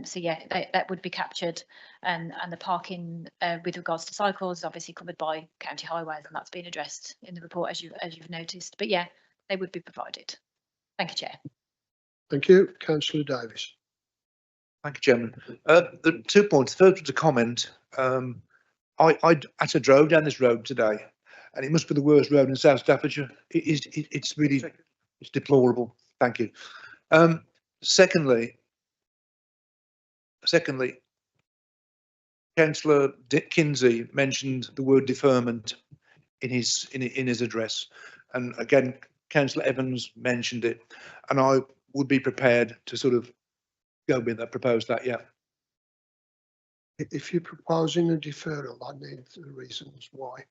So yeah, that would be captured, and the parking with regards to cycles is obviously covered by county highways, and that's been addressed in the report as you've noticed. But yeah, they would be provided. Thank you, Chair. Thank you, Councillor Davis. Thank you, Chairman. The 2 points. First was a comment. I actually drove down this road today, and it must be the worst road in South Staffordshire. It's really, it's deplorable. Thank you. Secondly, Councillor Kinsey mentioned the word deferment in his address, and again, Councillor Evans mentioned it, and I would be prepared to sort of go with that, propose that, yeah. If you're proposing a deferral, I need the reasons why.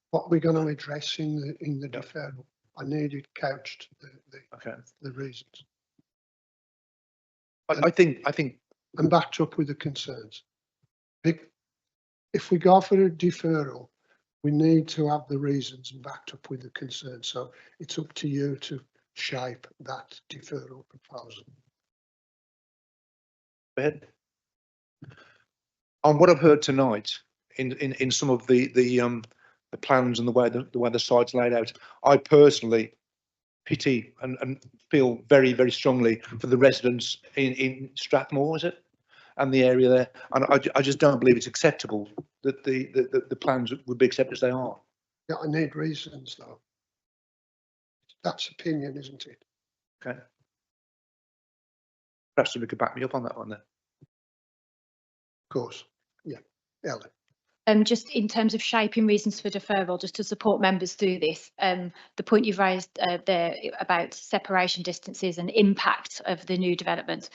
What we're going to address in the deferral, I need it couched, the reasons. I think and backed up with the concerns. If we go for a deferral, we need to have the reasons and backed up with the concerns. So it's up to you to shape that deferral proposal. Ahead. On what I've heard tonight, in some of the plans and the way the site's laid out, I personally pity and feel very, very strongly for the residents in Strathmore, is it, and the area there, and I just don't believe it's acceptable that the plans would be accepted as they are. Yeah, I need reasons though. That's opinion, isn't it? Okay. Perhaps somebody could back me up on that one then. Of course, yeah. Ellen. Just in terms of shaping reasons for deferral, just to support members through this, the point you've raised there about separation distances and impact of the new development.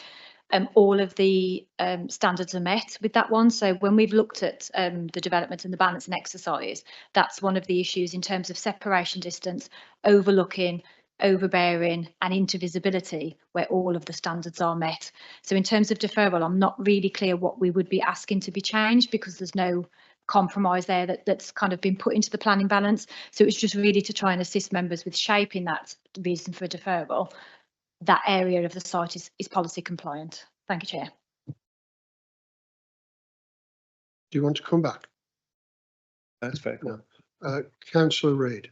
all of the standards are met with that one. So when we've looked at the development and the balancing exercise, that's one of the issues in terms of separation distance, overlooking, overbearing and intervisibility, where all of the standards are met. So in terms of deferral, I'm not really clear what we would be asking to be changed, because there's no compromise there that's kind of been put into the planning balance. So it's just really to try and assist members with shaping that reason for deferral. That area of the site is policy compliant. Thank you, Chair. Do you want to come back? That's fair. No. Councillor Reid.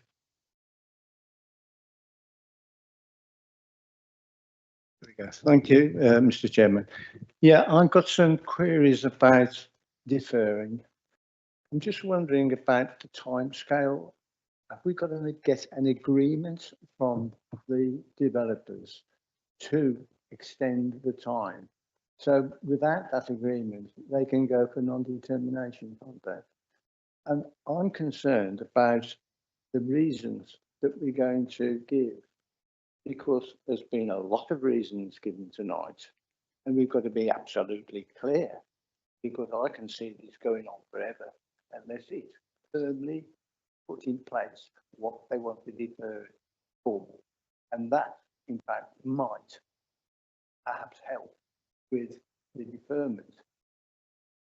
Thank you, Mr. Chairman. Yeah, I've got some queries about deferring. I'm just wondering about the timescale. Have we got to get an agreement from the developers to extend the time? So without that agreement, they can go for non-determination, can't they? And I'm concerned about the reasons that we're going to give, because there's been a lot of reasons given tonight, and we've got to be absolutely clear, because I can see this going on forever unless it's firmly put in place what they want to defer for. And that, in fact, might perhaps help with the deferment.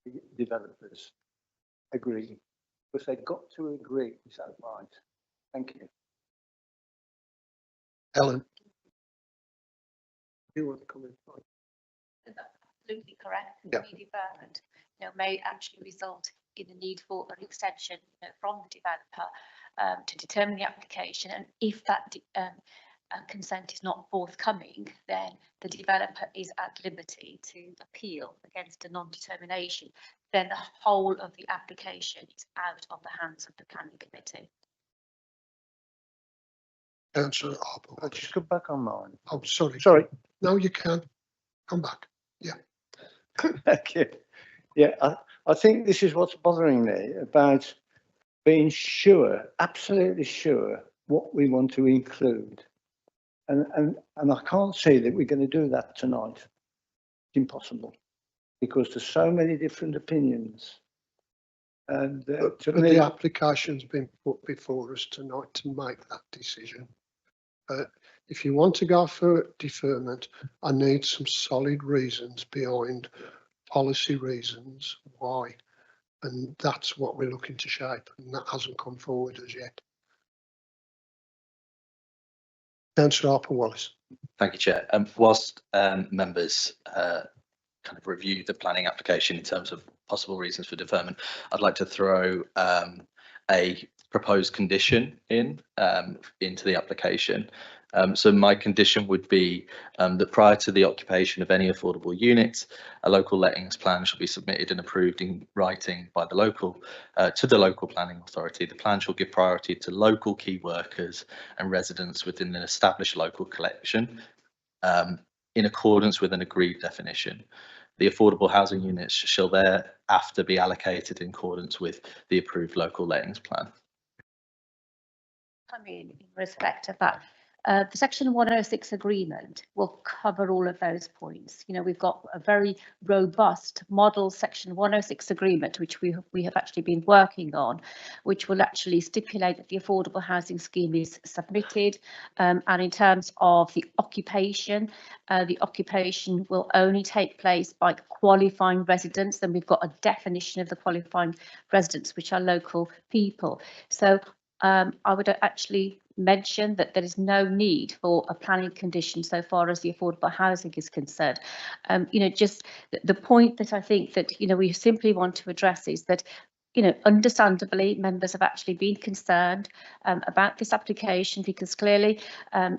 The developers agree, because they've got to agree. Is that right? Thank you. Ellen. Do you want to come in? That's absolutely correct. Yeah. The deferment, may actually result in the need for an extension from the developer to determine the application, and if that consent is not forthcoming, then the developer is at liberty to appeal against a non-determination. Then the whole of the application is out of the hands of the planning committee. Councillor Harper. I'll just go back on mine. Oh, sorry. Sorry. No, you can. Come back. Yeah. Thank you. Yeah, I think this is what's bothering me about being sure, absolutely sure, what we want to include. And I can't see that we're going to do that tonight. It's impossible, because there's so many different opinions. And But to me, the application's been put before us tonight to make that decision. If you want to go for deferment, I need some solid reasons behind policy reasons why, and that's what we're looking to shape, and that hasn't come forward as yet. Councillor Harper Wallace. Thank you, Chair. Whilst members kind of review the planning application in terms of possible reasons for deferment, I'd like to throw a proposed condition into the application. So my condition would be that prior to the occupation of any affordable unit, a local lettings plan shall be submitted and approved in writing by the local to the local planning authority. The plan shall give priority to local key workers and residents within an established local collection in accordance with an agreed definition. The affordable housing units shall thereafter be allocated in accordance with the approved local lettings plan. I mean, in respect of that, the Section 106 agreement will cover all of those points. We've got a very robust model Section 106 agreement, which we have actually been working on, which will actually stipulate that the affordable housing scheme is submitted. And in terms of the occupation will only take place by qualifying residents. Then we've got a definition of the qualifying residents, which are local people. So I would actually mention that there is no need for a planning condition so far as the affordable housing is concerned. Just the point that I think that, we simply want to address is that, understandably, members have actually been concerned about this application, because clearly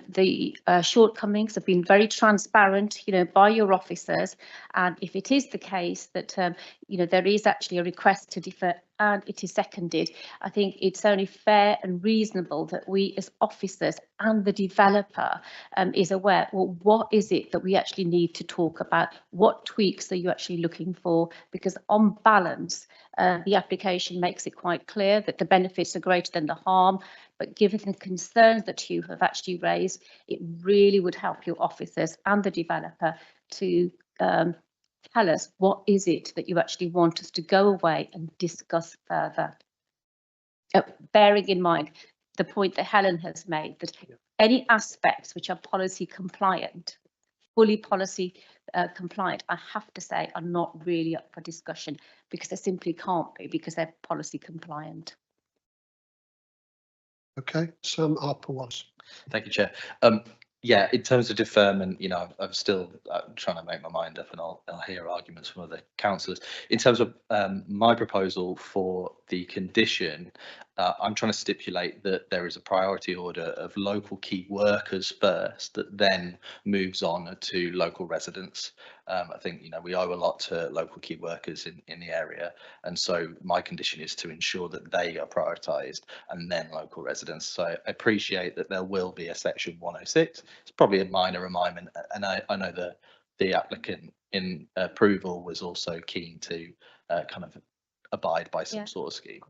the shortcomings have been very transparent, by your officers. And if it is the case that, there is actually a request to defer and it is seconded, I think it's only fair and reasonable that we as officers and the developer is aware, well, what is it that we actually need to talk about? What tweaks are you actually looking for? Because on balance, the application makes it quite clear that the benefits are greater than the harm, but given the concerns that you have actually raised, it really would help your officers and the developer to tell us what is it that you actually want us to go away and discuss further. Bearing in mind the point that Helen has made, that any aspects which are policy compliant, fully policy compliant, I have to say are not really up for discussion, because they simply can't be, because they're policy compliant. Okay, Sam Harper was. Thank you, Chair. Yeah, in terms of deferment, you know, I'm still trying to make my mind up, and I'll hear arguments from other councillors. In terms of my proposal for the condition, I'm trying to stipulate that there is a priority order of local key workers first, that then moves on to local residents. I think, you know, we owe a lot to local key workers in the area, and so my condition is to ensure that they are prioritised and then local residents. So I appreciate that there will be a section 106. It's probably a minor amendment, and I know the applicant in approval was also keen to kind of abide by some sort of scheme.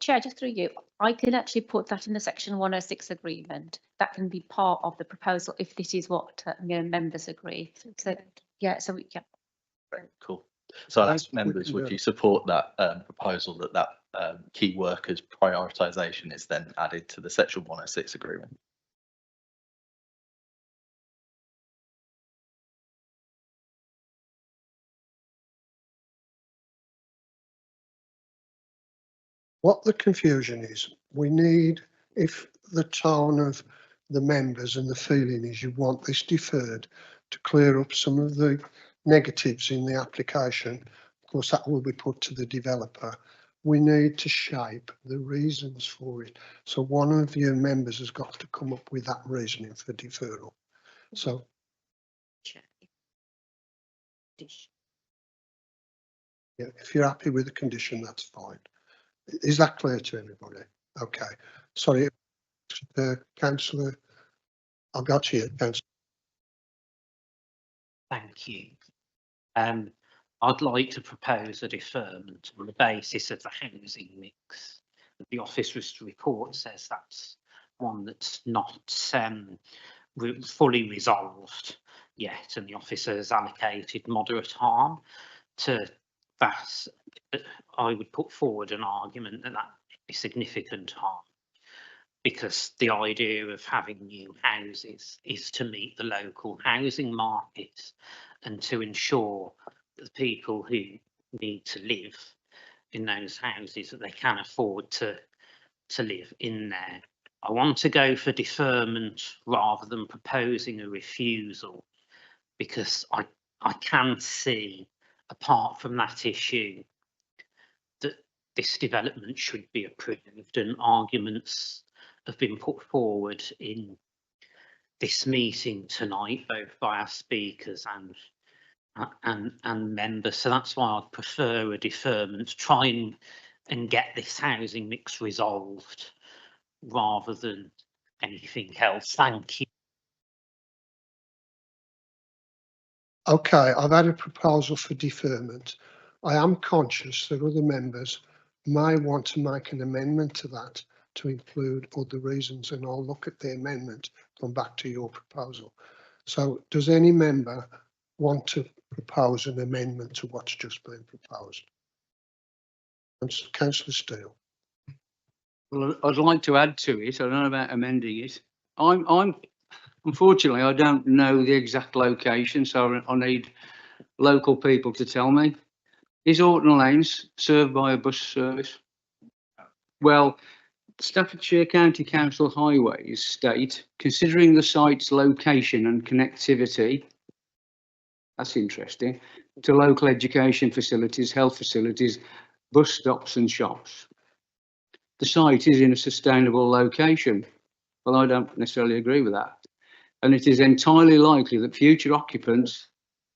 Chair, just through you, I can actually put that in the section 106 agreement. That can be part of the proposal if this is what members agree. So yeah, Right, cool. So that's members, would you support that proposal that key workers prioritisation is then added to the section 106 agreement? What the confusion is, we need, if the tone of the members and the feeling is you want this deferred to clear up some of the negatives in the application, of course that will be put to the developer. We need to shape the reasons for it. So one of your members has got to come up with that reasoning for deferral. So yeah, if you're happy with the condition, that's fine. Is that clear to everybody? Okay. Sorry, Councillor, I've got you, Councillor. Thank you. I'd like to propose a deferment on the basis of the housing mix. The officer's report says that's one that's not fully resolved yet, and the officer has allocated moderate harm to that. I would put forward an argument that that would be significant harm, because the idea of having new houses is to meet the local housing market and to ensure that the people who need to live in those houses, that they can afford to live in there. I want to go for deferment rather than proposing a refusal, because I can see, apart from that issue, that this development should be approved, and arguments have been put forward in this meeting tonight, both by our speakers and members. So that's why I'd prefer a deferment to try and get this housing mix resolved rather than anything else. Thank you. Okay, I've had a proposal for deferment. I am conscious that other members may want to make an amendment to that to include other reasons, and I'll look at the amendment, come back to your proposal. So does any member want to propose an amendment to what's just been proposed? Councillor Steele. Well, I'd like to add to it. I don't know about amending it. Unfortunately, I don't know the exact location, so I need local people to tell me. Is Orton Lanes served by a bus service? Well, Staffordshire County Council Highways state, considering the site's location and connectivity, that's interesting, to local education facilities, health facilities, bus stops and shops. The site is in a sustainable location. Well, I don't necessarily agree with that. And it is entirely likely that future occupants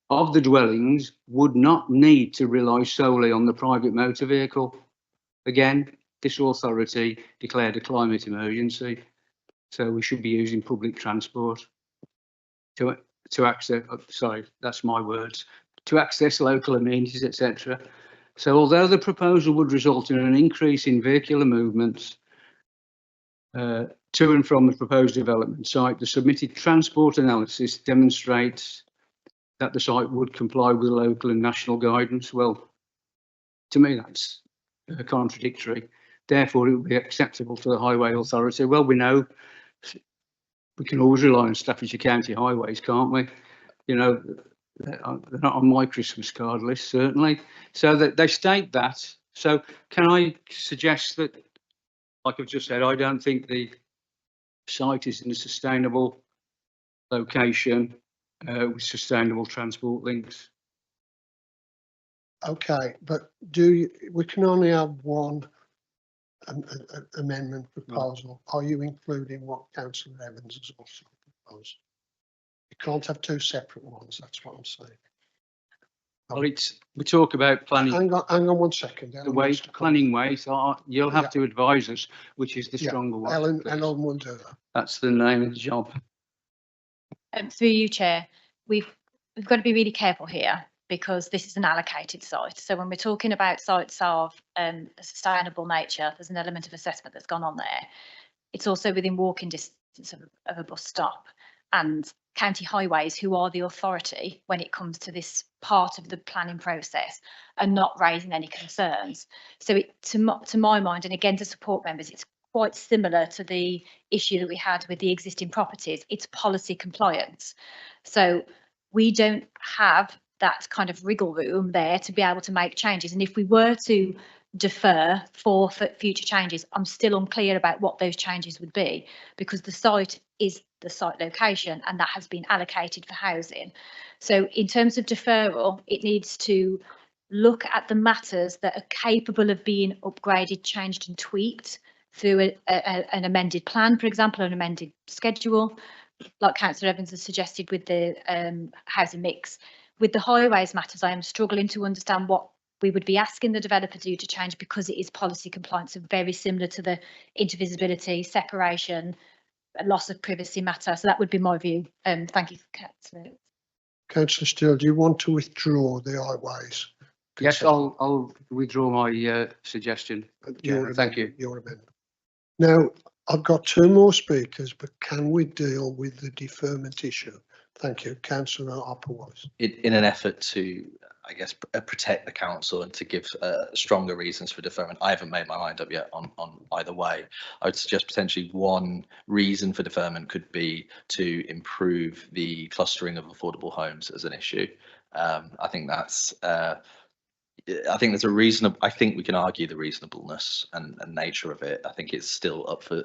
of the dwellings would not need to rely solely on the private motor vehicle. Again, this authority declared a climate emergency, so we should be using public transport to access, sorry, that's my words, to access local amenities, etc. So although the proposal would result in an increase in vehicular movements to and from the proposed development site, the submitted transport analysis demonstrates that the site would comply with local and national guidance. Well, to me, that's contradictory. Therefore, it would be acceptable to the Highway Authority. Well, we know we can always rely on Staffordshire County Highways, can't we? You know, they're not on my Christmas card list, certainly. So that they state that. So can I suggest that, like I've just said, I don't think the site is in a sustainable location with sustainable transport links. Okay, but we can only have one amendment proposal. Are you including what Councillor Evans has also proposed? You can't have two separate ones, that's what I'm saying. Well, we talk about planning. Hang on 1 second. The way, planning way, so you'll have to advise us which is the stronger one. Ellen will do that. That's the name of the job. Through you, Chair, we've got to be really careful here because this is an allocated site. So when we're talking about sites of a sustainable nature, there's an element of assessment that's gone on there. It's also within walking distance of a bus stop, and County Highways, who are the authority when it comes to this part of the planning process, are not raising any concerns. So to my mind, and again to support members, it's quite similar to the issue that we had with the existing properties. It's policy compliance. So we don't have that kind of wriggle room there to be able to make changes. And if we were to defer for future changes, I'm still unclear about what those changes would be, because the site is the site location and that has been allocated for housing. So in terms of deferral, it needs to look at the matters that are capable of being upgraded, changed and tweaked through an amended plan, for example, an amended schedule, like Councillor Evans has suggested with the housing mix. With the highways matters, I am struggling to understand what we would be asking the developer to do to change, because it is policy compliance, so very similar to the intervisibility, separation, loss of privacy matter. So that would be my view. Thank you, Councillor. Councillor Steele, do you want to withdraw the highways? Yes, I'll withdraw my suggestion. Thank you. Your amendment. Now, I've got two more speakers, but can we deal with the deferment issue? Thank you, Councillor Hopperwise. In an effort to, I guess, protect the council and to give stronger reasons for deferment, I haven't made my mind up yet on either way. I would suggest potentially one reason for deferment could be to improve the clustering of affordable homes as an issue. I think that's. I think there's a reasonable. I think we can argue the reasonableness and nature of it. I think it's still up for.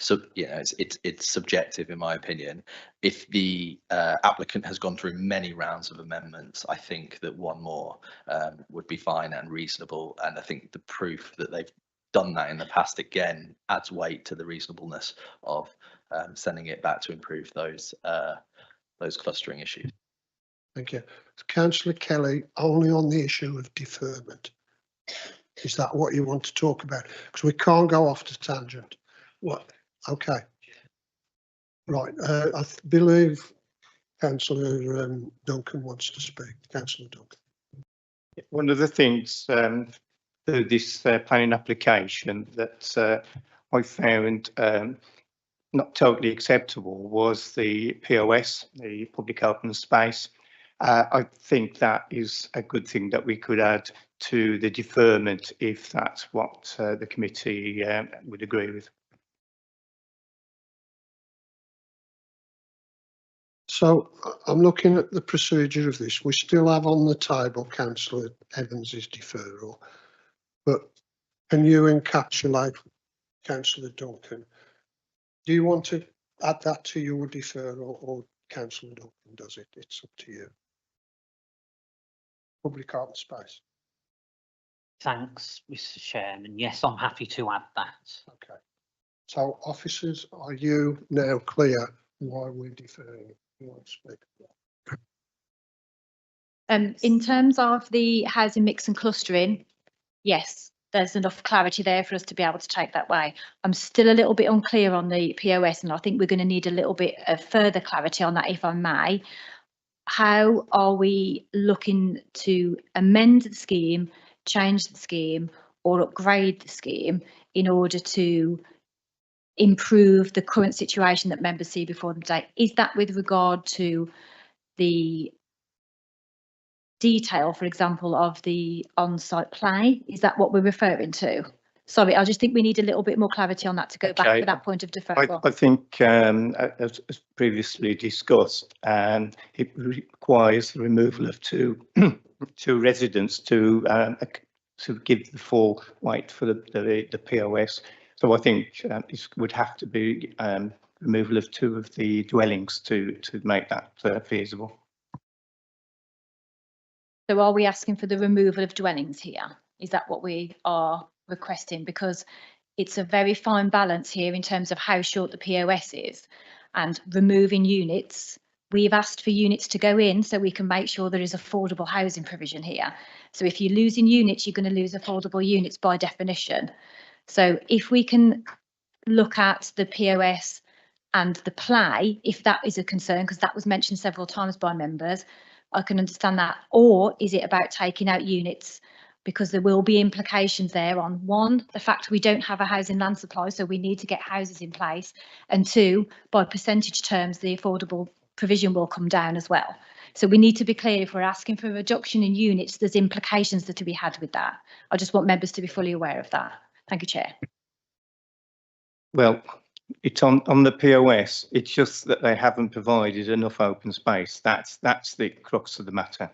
So it's subjective in my opinion. If the applicant has gone through many rounds of amendments, I think that one more would be fine and reasonable. And I think the proof that they've done that in the past again adds weight to the reasonableness of sending it back to improve those clustering issues. Thank you. Councillor Kelly, only on the issue of deferment. Is that what you want to talk about? Because we can't go off the tangent. What? Okay. Right. I believe Councillor Duncan wants to speak. Councillor Duncan. One of the things through this planning application that I found not totally acceptable was the POS, the public open space. I think that is a good thing that we could add to the deferment if that's what the committee would agree with. So I'm looking at the procedure of this. We still have on the table Councillor Evans's deferral, but can you encapsulate, Councillor Duncan? Do you want to add that to your deferral, or Councillor Duncan does it? It's up to you. Public open space. Thanks, Mr. Chairman. Yes, I'm happy to add that. Okay. So officers, are you now clear why we're deferring? You want to speak? In terms of the housing mix and clustering, yes, there's enough clarity there for us to be able to take that way. I'm still a little bit unclear on the POS, and I think we're going to need a little bit of further clarity on that, if I may. How are we looking to amend the scheme, change the scheme, or upgrade the scheme in order to improve the current situation that members see before them today? Is that with regard to the detail, for example, of the on-site play. Is that what we're referring to? Sorry, I just think we need a little bit more clarity on that to go back Okay. to that point of deferral. I think, as previously discussed, it requires the removal of two residents to give the full weight for the POS. So I think it would have to be removal of two of the dwellings to make that feasible. So are we asking for the removal of dwellings here? Is that what we are requesting? Because it's a very fine balance here in terms of how short the POS is and removing units. We've asked for units to go in so we can make sure there is affordable housing provision here. So if you're losing units, you're going to lose affordable units by definition. So if we can look at the POS and the play, if that is a concern, because that was mentioned several times by members, I can understand that. Or is it about taking out units? Because there will be implications there on one, the fact we don't have a housing land supply, so we need to get houses in place. And two, by percentage terms, the affordable provision will come down as well. So we need to be clear, if we're asking for a reduction in units, there's implications that to be had with that. I just want members to be fully aware of that. Thank you, Chair. Well, it's on the POS. It's just that they haven't provided enough open space. That's the crux of the matter.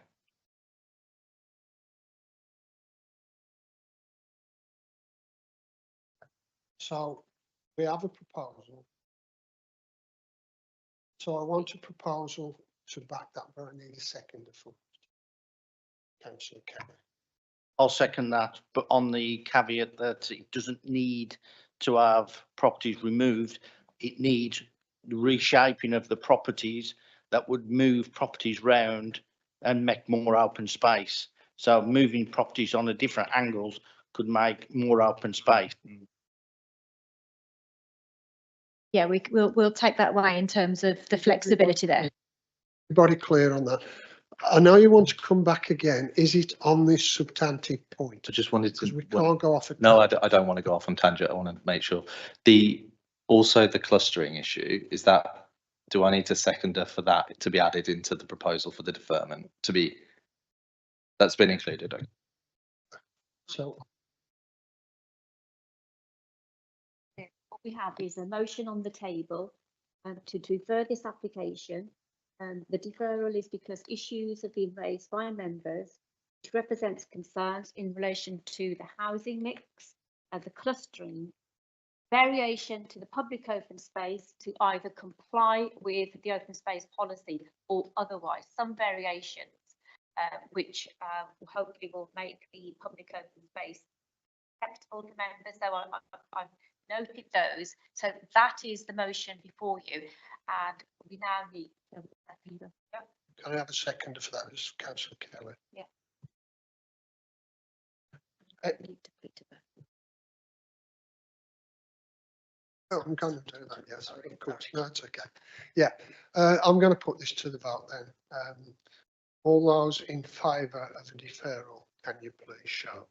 So we have a proposal. So I want a proposal to back that, but I need a second for Councillor Kelly. I'll second that, but on the caveat that it doesn't need to have properties removed. It needs the reshaping of the properties that would move properties round and make more open space. So moving properties on a different angles could make more open space. Yeah, we'll take that away in terms of the flexibility there. Everybody clear on that? I know you want to come back again. Is it on this substantive point? I just wanted to. Because we can't go off. No, I don't want to go off on tangent. I want to make sure also the clustering issue is that. Do I need to seconder for that to be added into the proposal for the deferment to be? That's been included. Okay. So what we have is a motion on the table to defer this application. The deferral is because issues have been raised by members, which represents concerns in relation to the housing mix, the clustering, variation to the public open space to either comply with the open space policy or otherwise, some variations, which hopefully will make the public open space acceptable to members. So I've noted those. So that is the motion before you, and we now need. Can I have a second for that, Councillor Kelly? Yeah. Oh, I'm going to do that. Yes, of course. No, it's okay. Yeah, I'm going to put this to the vote then. All those in favour of a deferral, can you please show?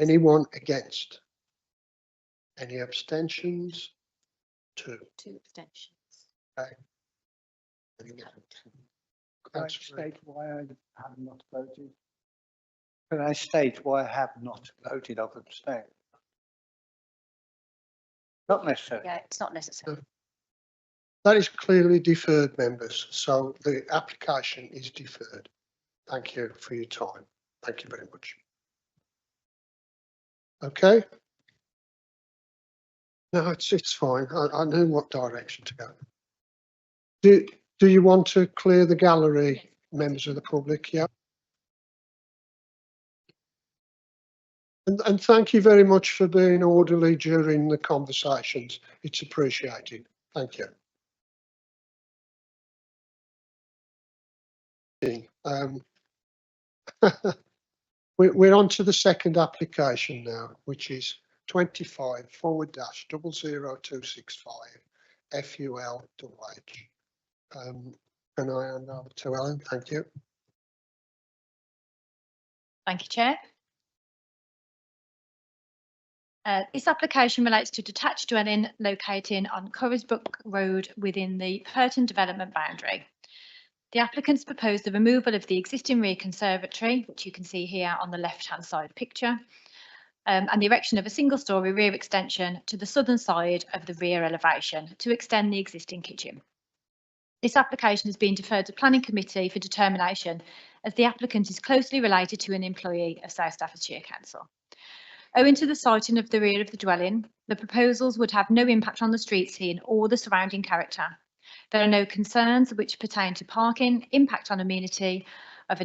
Anyone against? Any abstentions? Two abstentions. Okay. Can I state why I have not voted? Can I state why I have not voted? I've abstained. Not necessary. Yeah, it's not necessary. That is clearly deferred, members. So the application is deferred. Thank you for your time. Thank you very much. Okay. No, it's fine. I know what direction to go. Do you want to clear the gallery, members of the public? Yeah. And thank you very much for being orderly during the conversations. It's appreciated. Thank you. We're on to the second application now, which is 25/00265 FUL/H. Can I hand over to Ellen? Thank you. Thank you, Chair. This application relates to detached dwelling locating on Currisbrook Road within the Purton development boundary. The applicants proposed the removal of the existing rear conservatory, which you can see here on the left-hand side picture, and the erection of a single-storey rear extension to the southern side of the rear elevation to extend the existing kitchen. This application has been deferred to Planning Committee for determination as the applicant is closely related to an employee of South Staffordshire Council. Owing to the siting of the rear of the dwelling, the proposals would have no impact on the street scene or the surrounding character. There are no concerns which pertain to parking, impact on amenity of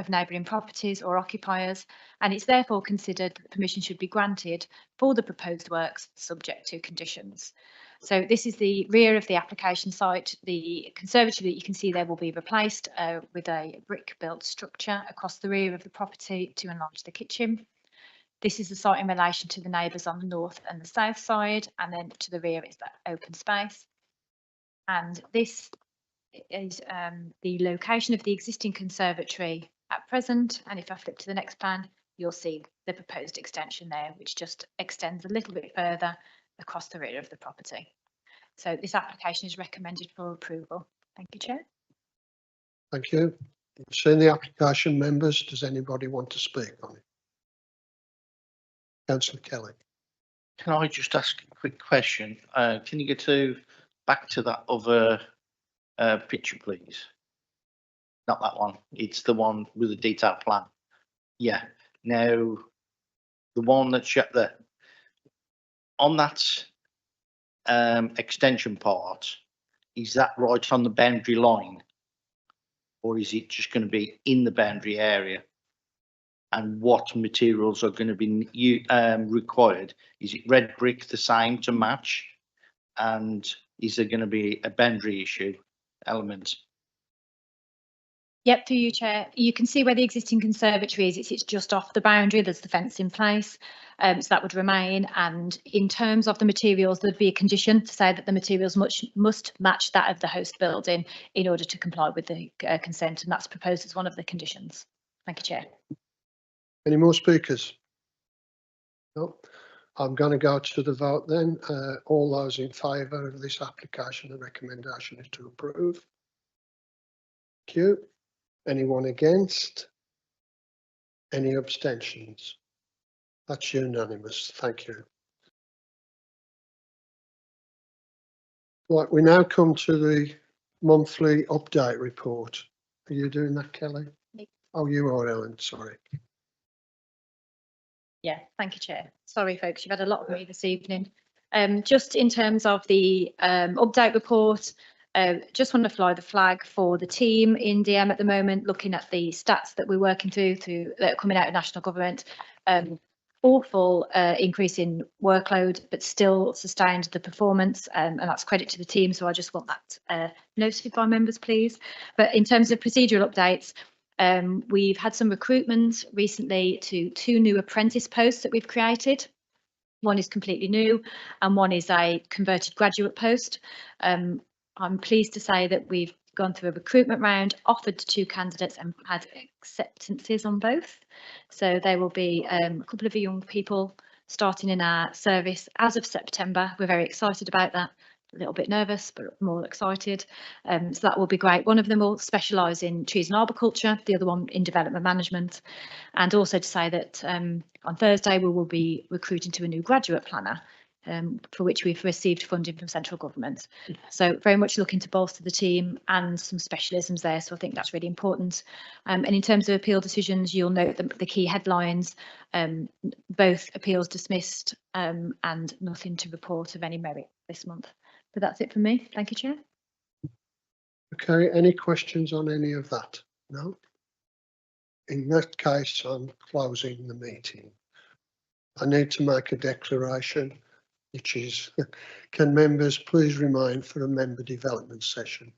neighbouring properties or occupiers, and it's therefore considered that permission should be granted for the proposed works subject to conditions. So this is the rear of the application site. The conservatory that you can see there will be replaced with a brick-built structure across the rear of the property to enlarge the kitchen. This is the site in relation to the neighbours on the north and the south side, and then to the rear is that open space. And this is the location of the existing conservatory at present. And if I flip to the next plan, you'll see the proposed extension there, which just extends a little bit further across the rear of the property. So this application is recommended for approval. Thank you, Chair. Thank you. You've seen the application, members. Does anybody want to speak on it? Councillor Kelly. Can I just ask a quick question? Can you go back to that other picture, please? Not that one. It's the one with the detailed plan. Yeah. Now, the one that's shut there. On that extension part, is that right on the boundary line? Or is it just going to be in the boundary area? And what materials are going to be required? Is it red brick the same to match? And is there going to be a boundary issue element? Yep, through you, Chair. You can see where the existing conservatory is. It's just off the boundary. There's the fence in place. So that would remain. And in terms of the materials, there'd be a condition to say that the materials must match that of the host building in order to comply with the consent. And that's proposed as one of the conditions. Thank you, Chair. Any more speakers? No. I'm going to go to the vote then. All those in favour of this application, the recommendation is to approve. Thank you. Anyone against? Any abstentions? That's unanimous. Thank you. Right, we now come to the monthly update report. Are you doing that, Kelly? Me. Oh, you are, Ellen. Sorry. Yeah, thank you, Chair. Sorry, folks, you've had a lot of me this evening. Just in terms of the update report, just want to fly the flag for the team in DM at the moment, looking at the stats that we're working through that are coming out of national government. Awful increase in workload, but still sustained the performance, and that's credit to the team. So I just want that noted by members, please. But in terms of procedural updates, we've had some recruitment recently to 2 new apprentice posts that we've created. One is completely new and one is a converted graduate post. I'm pleased to say that we've gone through a recruitment round, offered to 2 candidates and had acceptances on both. So there will be a couple of young people starting in our service as of September. We're very excited about that. A little bit nervous, but more excited. So that will be great. One of them will specialise in trees and arboriculture, the other one in development management. And also to say that on Thursday we will be recruiting to a new graduate planner, for which we've received funding from central government. So very much looking to bolster the team and some specialisms there. So I think that's really important. And in terms of appeal decisions, you'll note the key headlines, both appeals dismissed and nothing to report of any merit this month. But that's it for me. Thank you, Chair. Okay, any questions on any of that? No? In that case, I'm closing the meeting. I need to make a declaration, which is, can members please remain for a member development session?